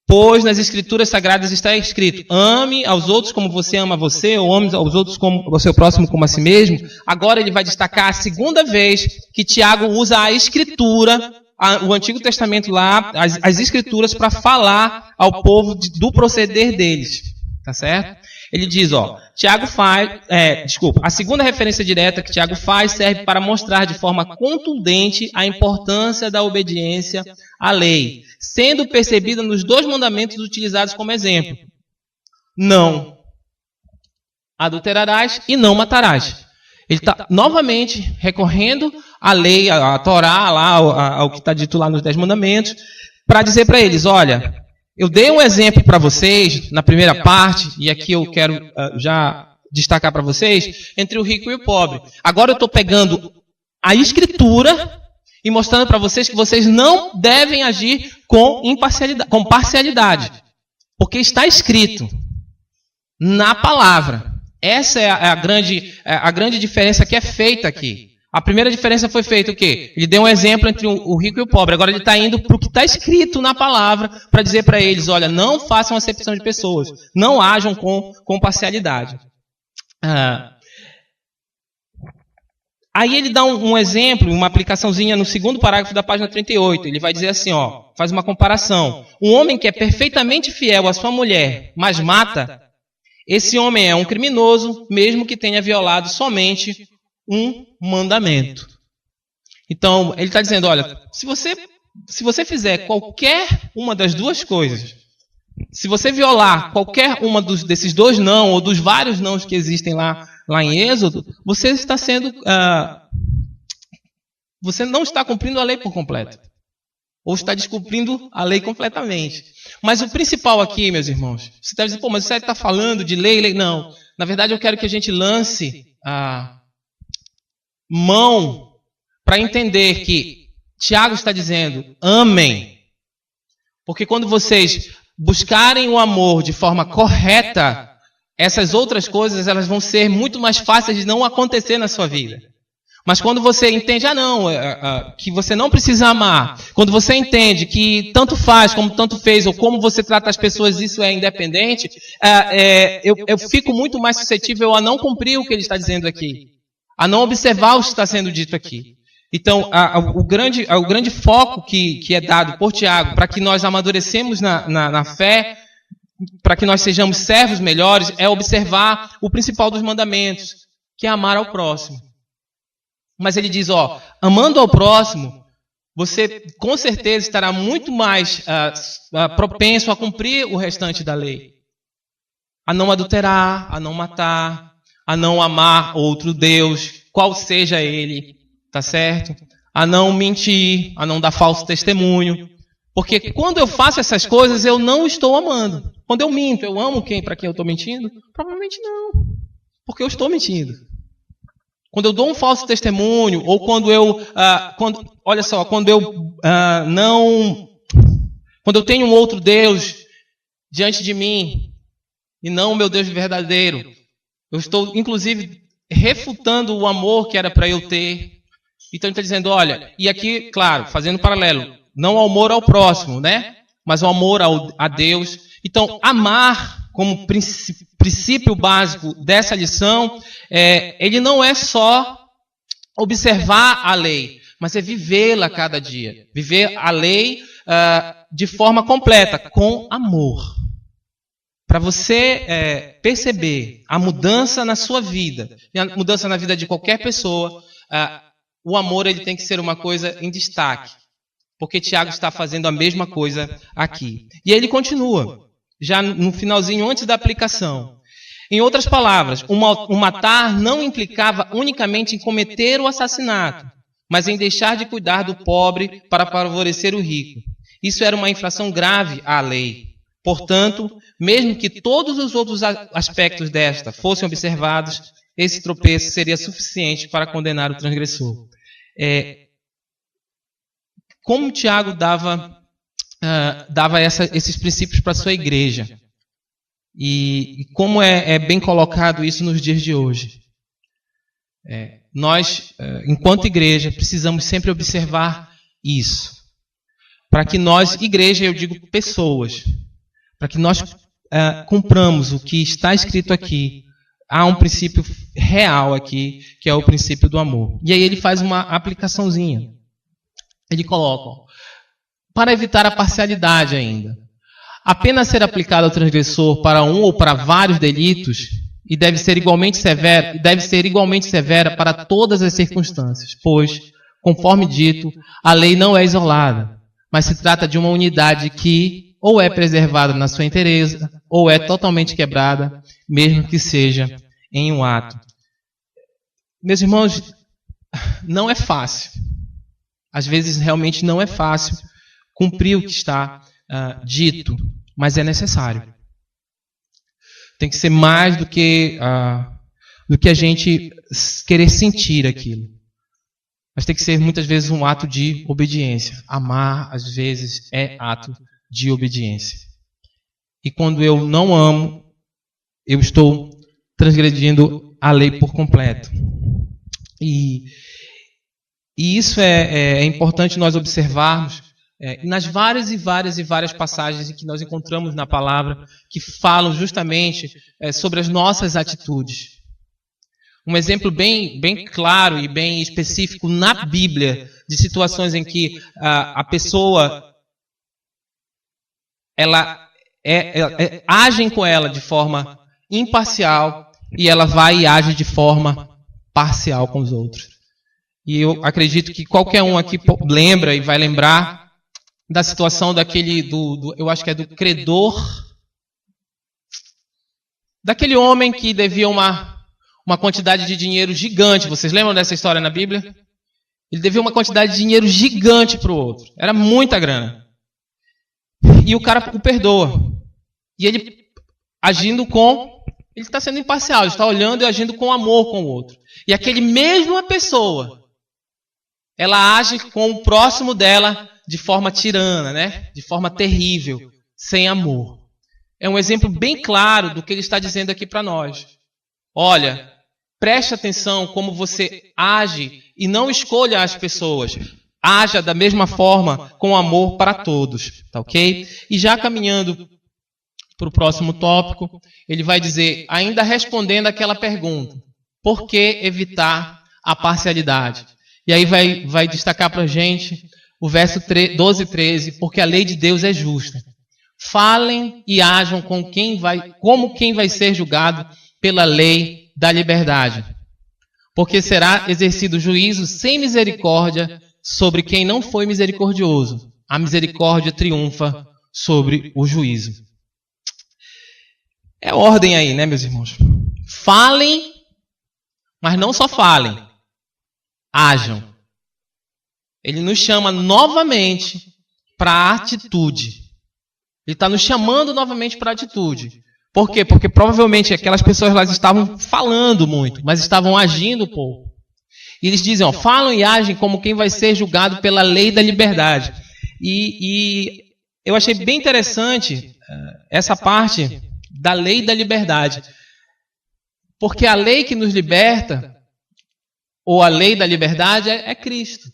Pois nas Escrituras Sagradas está escrito: ame aos outros como você ama você, ou ame aos outros como o seu próximo como a si mesmo. Agora ele vai destacar a segunda vez que Tiago usa a Escritura, o Antigo Testamento lá, as Escrituras, para falar ao povo do proceder deles. Tá certo? Ele diz, a segunda referência direta que Tiago faz serve para mostrar de forma contundente a importância da obediência à lei, sendo percebida nos 2 mandamentos utilizados como exemplo. Não adulterarás e não matarás. Ele está novamente recorrendo à lei, à Torá, lá, ao que está dito lá nos 10 mandamentos, para dizer para eles, olha, eu dei um exemplo para vocês na primeira parte, e aqui eu quero já destacar para vocês, entre o rico e o pobre. Agora eu estou pegando a Escritura e mostrando para vocês que vocês não devem agir com parcialidade, porque está escrito na palavra. Essa é a grande diferença que é feita aqui. A primeira diferença foi feita o quê? Ele deu um exemplo entre o rico e o pobre. Agora ele está indo para o que está escrito na palavra para dizer para eles, olha, não façam acepção de pessoas. Não ajam com parcialidade. Aí ele dá um exemplo, uma aplicaçãozinha no segundo parágrafo da página 38. Ele vai dizer assim, faz uma comparação. Um homem que é perfeitamente fiel à sua mulher, mas mata, esse homem é um criminoso, mesmo que tenha violado somente um mandamento. Então, ele está dizendo, olha, se você fizer qualquer uma das duas coisas, se você violar qualquer uma desses 2 não, ou dos vários nãos que existem lá em Êxodo, você está sendo... você não está cumprindo a lei por completo. Ou está descumprindo a lei completamente. Mas o principal aqui, meus irmãos, você deve dizer, mas você está falando de lei? Não. Na verdade, eu quero que a gente lance mão para entender que Tiago está dizendo, amem. Porque quando vocês buscarem o amor de forma correta, essas outras coisas elas vão ser muito mais fáceis de não acontecer na sua vida. Mas quando você entende, que você não precisa amar, quando você entende que tanto faz como tanto fez, ou como você trata as pessoas, isso é independente, eu fico muito mais suscetível a não cumprir o que ele está dizendo aqui, a não observar o que está sendo dito aqui. Então, o grande foco que é dado por Tiago para que nós amadurecemos na fé, para que nós sejamos servos melhores, é observar o principal dos mandamentos, que é amar ao próximo. Mas ele diz, amando ao próximo, você com certeza estará muito mais propenso a cumprir o restante da lei. A não adulterar, a não matar, a não amar outro Deus, qual seja ele, tá certo? A não mentir, a não dar falso testemunho. Porque quando eu faço essas coisas, eu não estou amando. Quando eu minto, eu amo para quem eu estou mentindo? Provavelmente não, porque eu estou mentindo. Quando eu dou um falso testemunho, ou quando eu tenho um outro Deus diante de mim, e não o meu Deus verdadeiro, eu estou, inclusive, refutando o amor que era para eu ter. Então ele está dizendo, olha, e aqui, claro, fazendo paralelo, não o amor ao próximo, né? Mas o amor a Deus. Então, amar como princípio básico dessa lição, ele não é só observar a lei, mas é vivê-la cada dia. Viver a lei de forma completa, com amor. Para você perceber a mudança na sua vida, e a mudança na vida de qualquer pessoa, o amor ele tem que ser uma coisa em destaque. Porque Tiago está fazendo a mesma coisa aqui. E ele continua. Já no finalzinho, antes da aplicação. Em outras palavras, o matar não implicava unicamente em cometer o assassinato, mas em deixar de cuidar do pobre para favorecer o rico. Isso era uma infração grave à lei. Portanto, mesmo que todos os outros aspectos desta fossem observados, esse tropeço seria suficiente para condenar o transgressor. Como Tiago dava esses princípios para a sua igreja. E como é bem colocado isso nos dias de hoje. Nós, enquanto igreja, precisamos sempre observar isso. Para que nós, igreja, eu digo pessoas, para que nós cumpramos o que está escrito aqui, há um princípio real aqui, que é o princípio do amor. E aí ele faz uma aplicaçãozinha. Ele coloca, para evitar a parcialidade ainda, a pena a ser aplicada ao transgressor para um ou para vários delitos e deve ser igualmente severa para todas as circunstâncias, pois, conforme dito, a lei não é isolada, mas se trata de uma unidade que ou é preservada na sua inteireza, ou é totalmente quebrada, mesmo que seja em um ato. Meus irmãos, não é fácil. Às vezes realmente não é fácil cumprir o que está dito, mas é necessário. Tem que ser mais do que a gente querer sentir aquilo. Mas tem que ser muitas vezes um ato de obediência. Amar, às vezes, é ato de obediência. E quando eu não amo, eu estou transgredindo a lei por completo. E isso é importante nós observarmos nas várias passagens em que nós encontramos na palavra que falam justamente sobre as nossas atitudes. Um exemplo bem claro e bem específico na Bíblia de situações em que a pessoa agem com ela de forma imparcial e ela vai e age de forma parcial com os outros. E eu acredito que qualquer um aqui lembra e vai lembrar da situação daquele, eu acho que é do credor, daquele homem que devia uma quantidade de dinheiro gigante. Vocês lembram dessa história na Bíblia? Ele devia uma quantidade de dinheiro gigante para o outro. Era muita grana. E o cara o perdoa. E ele agindo ele está sendo imparcial, ele está olhando e agindo com amor com o outro. E aquele mesma pessoa, ela age com o próximo dela de forma tirana, né? De forma terrível, sem amor. É um exemplo bem claro do que ele está dizendo aqui para nós. Olha, preste atenção como você age e não escolha as pessoas. Haja da mesma forma, com amor para todos. Tá ok? E já caminhando para o próximo tópico, ele vai dizer, ainda respondendo aquela pergunta, por que evitar a parcialidade? E aí vai destacar para a gente o verso 12 e 13, porque a lei de Deus é justa. Falem e ajam como quem vai ser julgado pela lei da liberdade. Porque será exercido juízo sem misericórdia sobre quem não foi misericordioso. A misericórdia triunfa sobre o juízo. É ordem aí, né, meus irmãos? Falem, mas não só falem. Ajam. Ele nos chama novamente para a atitude. Ele está nos chamando novamente para a atitude. Por quê? Porque provavelmente aquelas pessoas lá estavam falando muito, mas estavam agindo pouco. E eles dizem, falam e agem como quem vai ser julgado pela lei da liberdade. E eu achei bem interessante essa parte da lei da liberdade. Porque a lei que nos liberta, ou a lei da liberdade, é Cristo.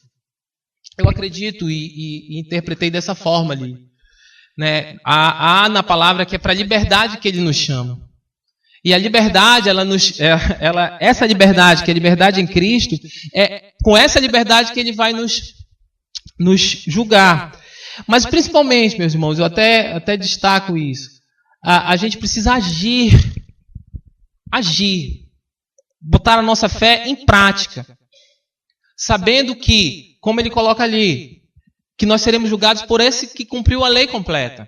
Eu acredito e interpretei dessa forma ali. Né? Há na palavra que é para a liberdade que ele nos chama. E a liberdade, essa liberdade, que é a liberdade em Cristo, é com essa liberdade que ele vai nos julgar. Mas principalmente, meus irmãos, eu até destaco isso. A gente precisa agir, botar a nossa fé em prática, sabendo que, como ele coloca ali, que nós seremos julgados por esse que cumpriu a lei completa.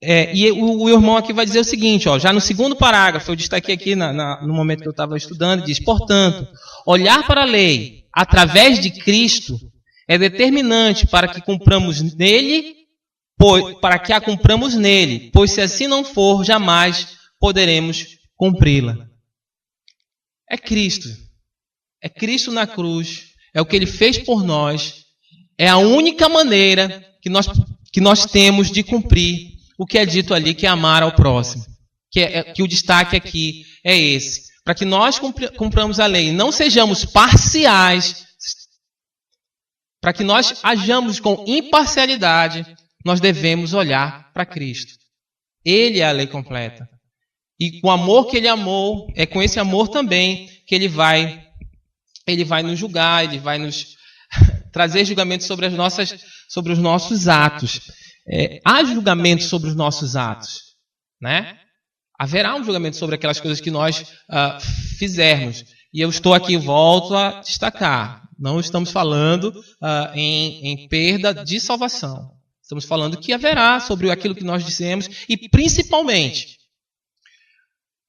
E o irmão aqui vai dizer o seguinte, já no segundo parágrafo, eu destaquei aqui no momento que eu estava estudando, diz, portanto, olhar para a lei através de Cristo é determinante para que cumpramos nele, a cumpramos nele, pois se assim não for, jamais poderemos cumpri-la. É Cristo na cruz, é o que ele fez por nós, é a única maneira que nós temos de cumprir o que é dito ali, que é amar ao próximo. Que o destaque aqui é esse. Para que nós cumpramos a lei, não sejamos parciais, para que nós ajamos com imparcialidade, nós devemos olhar para Cristo. Ele é a lei completa. E com o amor que ele amou, é com esse amor também que ele vai nos julgar, ele vai nos trazer julgamento sobre os nossos atos. Há julgamento sobre os nossos atos, né? Haverá um julgamento sobre aquelas coisas que nós fizermos. E eu estou aqui, volto a destacar, não estamos falando em perda de salvação. Estamos falando que haverá sobre aquilo que nós dissemos e, principalmente,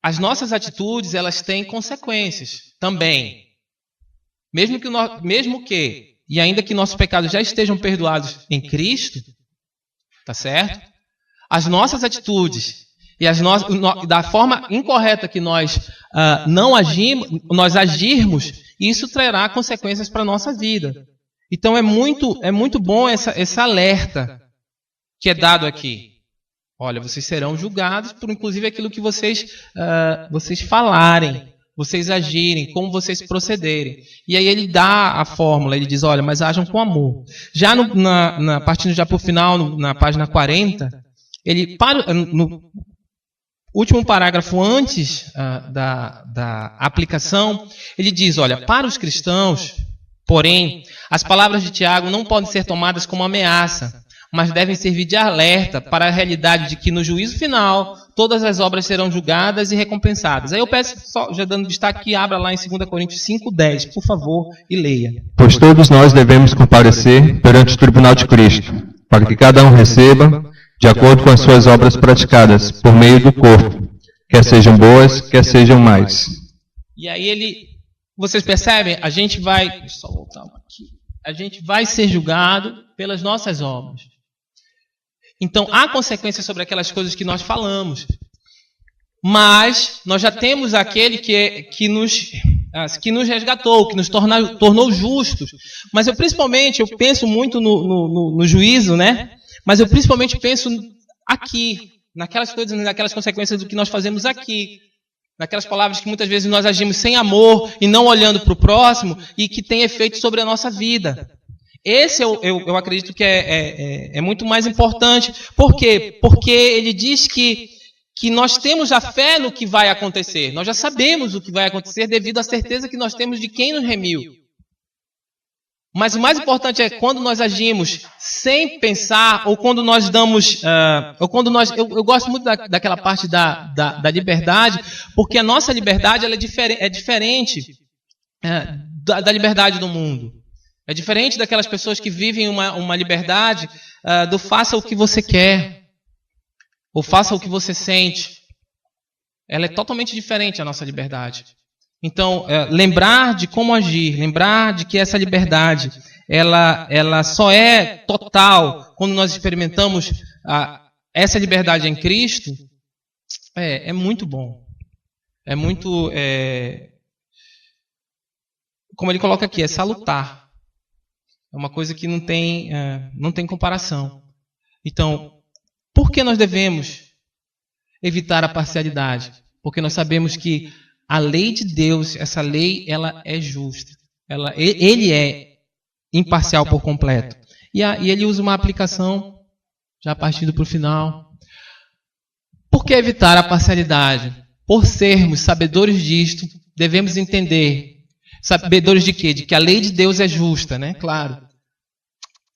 as nossas atitudes, elas têm consequências também. Mesmo que, e ainda que nossos pecados já estejam perdoados em Cristo, tá certo? As nossas atitudes e da forma incorreta que nós nós agirmos, isso trará consequências para a nossa vida. Então é muito bom essa alerta que é dado aqui. Olha, vocês serão julgados por inclusive aquilo que vocês falarem, vocês agirem, como vocês procederem. E aí ele dá a fórmula, ele diz, olha, mas ajam com amor. Já partindo já para o final, na página 40, ele no último parágrafo antes da aplicação, ele diz, olha, para os cristãos, porém, as palavras de Tiago não podem ser tomadas como ameaça, mas devem servir de alerta para a realidade de que no juízo final todas as obras serão julgadas e recompensadas. Aí eu peço, só já dando destaque, que abra lá em 2 Coríntios 5:10, por favor, e leia. Pois todos nós devemos comparecer perante o tribunal de Cristo, para que cada um receba de acordo com as suas obras praticadas, por meio do corpo, quer sejam boas, quer sejam mais. E aí vocês percebem? A gente vai ser julgado pelas nossas obras. Então, há consequências sobre aquelas coisas que nós falamos. Mas nós já temos aquele que nos resgatou, que nos tornou justos. Mas eu penso muito no juízo, né? Mas eu principalmente penso aqui, naquelas coisas, naquelas consequências do que nós fazemos aqui. Naquelas palavras que muitas vezes nós agimos sem amor e não olhando para o próximo e que tem efeito sobre a nossa vida. Esse eu acredito que é muito mais importante. Por quê? Porque ele diz que nós temos a fé no que vai acontecer. Nós já sabemos o que vai acontecer devido à certeza que nós temos de quem nos remiu. Mas o mais importante é quando nós agimos sem pensar, ou quando nós damos... Eu gosto muito daquela parte da liberdade, porque a nossa liberdade ela é diferente da liberdade do mundo. É diferente daquelas pessoas que vivem uma liberdade do faça o que você quer, ou faça o que você sente. Ela é totalmente diferente a nossa liberdade. Então, lembrar de como agir, lembrar de que essa liberdade, ela só é total quando nós experimentamos essa liberdade em Cristo, é muito bom. É muito, como ele coloca aqui, é salutar. É uma coisa que não tem comparação. Então, por que nós devemos evitar a parcialidade? Porque nós sabemos que a lei de Deus, essa lei, ela é justa. Ele é imparcial por completo. E ele usa uma aplicação, já partindo para o final. Por que evitar a parcialidade? Por sermos sabedores disto, devemos entender. Sabedores de quê? De que a lei de Deus é justa, né? Claro.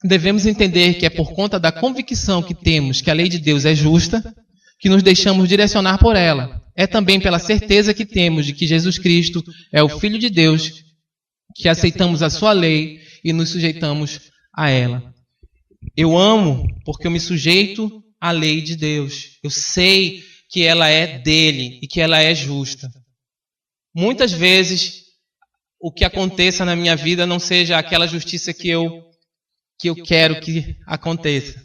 Devemos entender que é por conta da convicção que temos que a lei de Deus é justa, que nos deixamos direcionar por ela. É também pela certeza que temos de que Jesus Cristo é o Filho de Deus, que aceitamos a sua lei e nos sujeitamos a ela. Eu amo porque eu me sujeito à lei de Deus. Eu sei que ela é dele e que ela é justa. Muitas vezes, o que aconteça na minha vida não seja aquela justiça que eu quero que aconteça,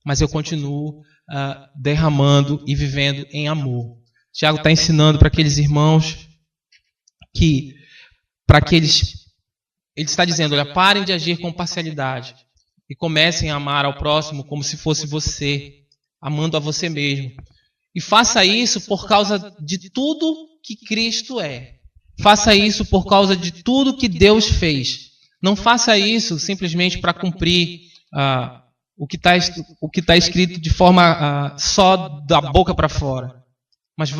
mas eu continuo derramando e vivendo em amor. Tiago está ensinando para aqueles irmãos ele está dizendo, olha, parem de agir com parcialidade e comecem a amar ao próximo como se fosse você, amando a você mesmo. E faça isso por causa de tudo que Cristo é. Faça isso por causa de tudo que Deus fez. Não faça isso simplesmente para cumprir o que está escrito de forma só da boca para fora. Mas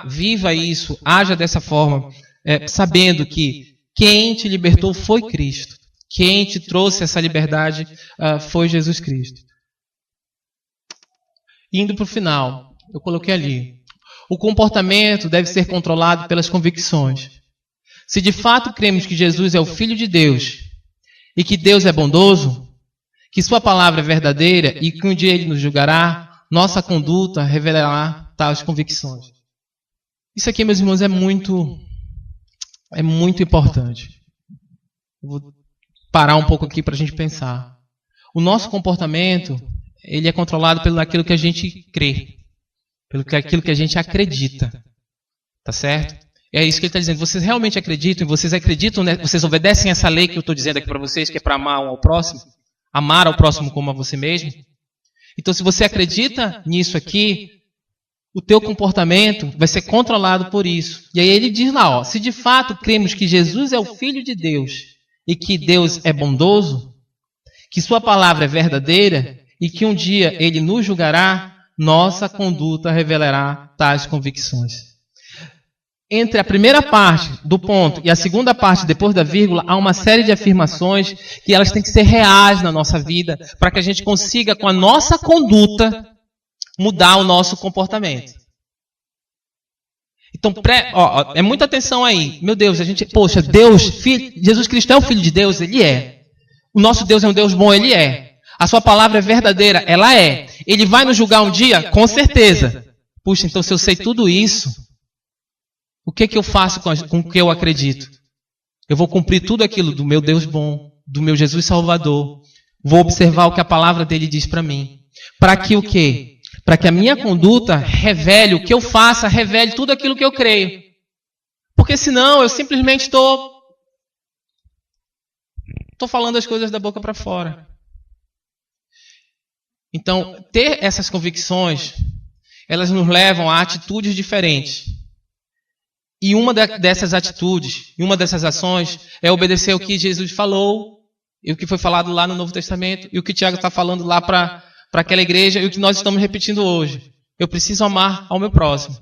viva isso, haja dessa forma, sabendo que quem te libertou foi Cristo. Quem te trouxe essa liberdade foi Jesus Cristo. Indo para o final, eu coloquei ali. O comportamento deve ser controlado pelas convicções. Se de fato cremos que Jesus é o Filho de Deus e que Deus é bondoso, que sua palavra é verdadeira e que um dia Ele nos julgará, nossa conduta revelará tais convicções. Isso aqui, meus irmãos, é muito importante. Eu vou parar um pouco aqui para a gente pensar. O nosso comportamento, ele é controlado pelo aquilo que a gente crê, pelo aquilo que a gente acredita. Tá certo? É isso que ele está dizendo. Vocês realmente acreditam? Vocês acreditam, né? Vocês obedecem essa lei que eu estou dizendo aqui para vocês, que é para amar um ao próximo? Amar ao próximo como a você mesmo? Então, se você acredita nisso aqui, o teu comportamento vai ser controlado por isso. E aí ele diz lá, se de fato cremos que Jesus é o Filho de Deus e que Deus é bondoso, que sua palavra é verdadeira e que um dia Ele nos julgará, nossa conduta revelará tais convicções. Entre a primeira parte do ponto e a segunda parte depois da vírgula, há uma série de afirmações que elas têm que ser reais na nossa vida para que a gente consiga, com a nossa conduta, mudar o nosso comportamento. Então, é muita atenção aí. Meu Deus, Jesus Cristo é o Filho de Deus? Ele é. O nosso Deus é um Deus bom? Ele é. A sua palavra é verdadeira? Ela é. Ele vai nos julgar um dia? Com certeza. Puxa, então se eu sei tudo isso, o que eu faço com o que eu acredito? Eu vou cumprir tudo aquilo do meu Deus bom, do meu Jesus Salvador. Vou observar o que a palavra dele diz para mim. Para que o quê? Para que a minha conduta revele, o que eu faça, revele tudo aquilo que eu creio. Porque senão eu simplesmente estou falando as coisas da boca para fora. Então, ter essas convicções, elas nos levam a atitudes diferentes. E uma dessas atitudes, e uma dessas ações, é obedecer o que Jesus falou, e o que foi falado lá no Novo Testamento, e o que Tiago está falando lá para aquela igreja, e o que nós estamos repetindo hoje. Eu preciso amar ao meu próximo.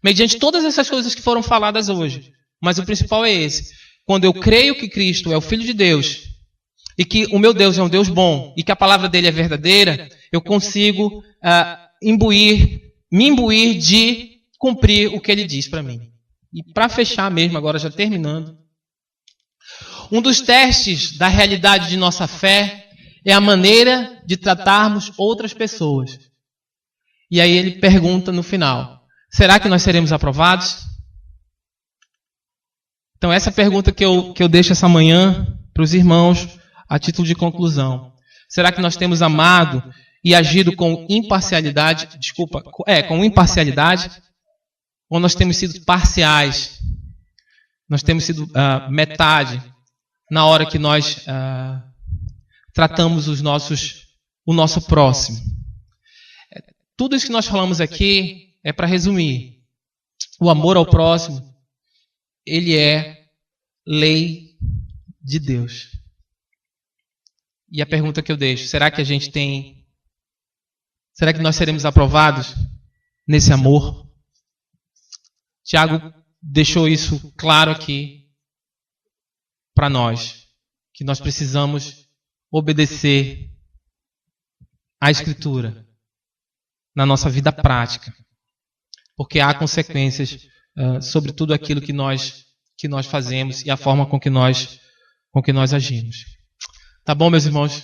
Mediante todas essas coisas que foram faladas hoje. Mas o principal é esse. Quando eu creio que Cristo é o Filho de Deus, e que o meu Deus é um Deus bom, e que a palavra dele é verdadeira, eu consigo me imbuir de cumprir o que ele diz para mim. E para fechar mesmo, agora já terminando, um dos testes da realidade de nossa fé é a maneira de tratarmos outras pessoas. E aí ele pergunta no final, será que nós seremos aprovados? Então essa pergunta que eu deixo essa manhã para os irmãos, a título de conclusão. Será que nós temos amado e agido com imparcialidade? Com imparcialidade? Ou nós temos sido parciais? Nós temos sido metade na hora que nós tratamos o nosso próximo. Tudo isso que nós falamos aqui é para resumir. O amor ao próximo, ele é lei de Deus. E a pergunta que eu deixo, será que nós seremos aprovados nesse amor? Tiago deixou isso claro aqui para nós, que nós precisamos obedecer à Escritura na nossa vida prática, porque há consequências sobre tudo aquilo que nós fazemos e a forma com que nós agimos. Tá bom, meus irmãos?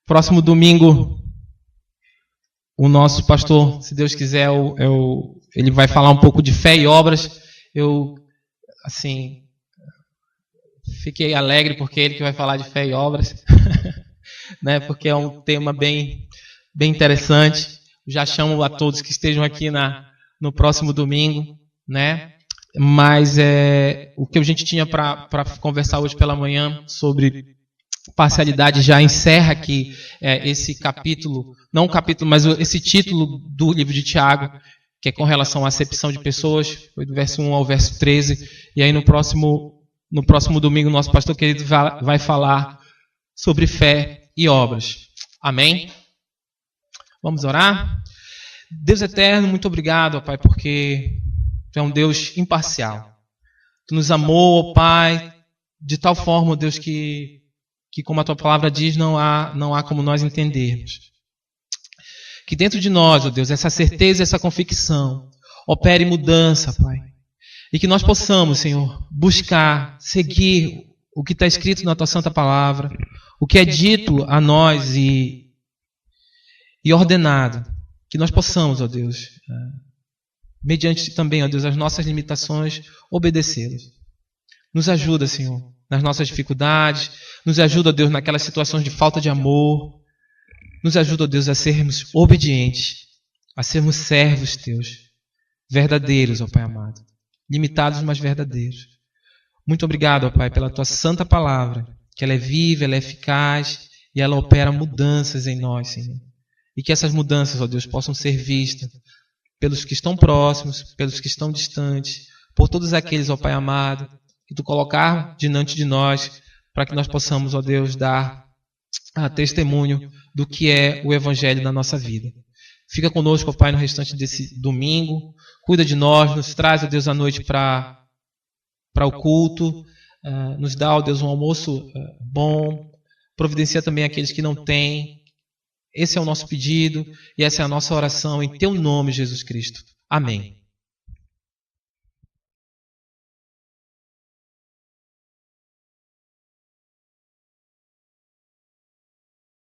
Próximo domingo, o nosso pastor, se Deus quiser, ele vai falar um pouco de fé e obras. Eu, fiquei alegre porque é ele que vai falar de fé e obras, né? Porque é um tema bem interessante. Já chamo a todos que estejam aqui no próximo domingo, né? Mas o que a gente tinha para conversar hoje pela manhã sobre parcialidade já encerra aqui esse capítulo, não o capítulo, mas esse título do livro de Tiago, que é com relação à acepção de pessoas, foi do verso 1 ao verso 13, e aí no próximo domingo nosso pastor querido vai falar sobre fé e obras. Amém? Vamos orar? Deus eterno, muito obrigado, ó Pai, porque Tu é um Deus imparcial. Tu nos amou, ó Pai, de tal forma, ó Deus, que como a Tua palavra diz, não há como nós entendermos. Que dentro de nós, ó Deus, essa certeza, essa convicção, opere mudança, Pai. E que nós possamos, Senhor, buscar, seguir o que está escrito na Tua Santa Palavra, o que é dito a nós e ordenado. Que nós possamos, ó Deus, mediante também, ó Deus, as nossas limitações, obedecê-los. Nos ajuda, Senhor, nas nossas dificuldades. Nos ajuda, ó Deus, naquelas situações de falta de amor. Nos ajuda, ó Deus, a sermos obedientes, a sermos servos Teus, verdadeiros, ó Pai amado. Limitados, mas verdadeiros. Muito obrigado, ó Pai, pela Tua Santa Palavra, que ela é viva, ela é eficaz e ela opera mudanças em nós, Senhor. E que essas mudanças, ó Deus, possam ser vistas pelos que estão próximos, pelos que estão distantes, por todos aqueles, ó Pai amado, que Tu colocar diante de nós, para que nós possamos, ó Deus, dar testemunho do que é o Evangelho na nossa vida. Fica conosco, ó Pai, no restante desse domingo. Cuida de nós, nos traz, ó Deus, à noite para o culto. Nos dá, ó Deus, um almoço bom. Providencia também aqueles que não têm. Esse é o nosso pedido e essa é a nossa oração em Teu nome, Jesus Cristo. Amém.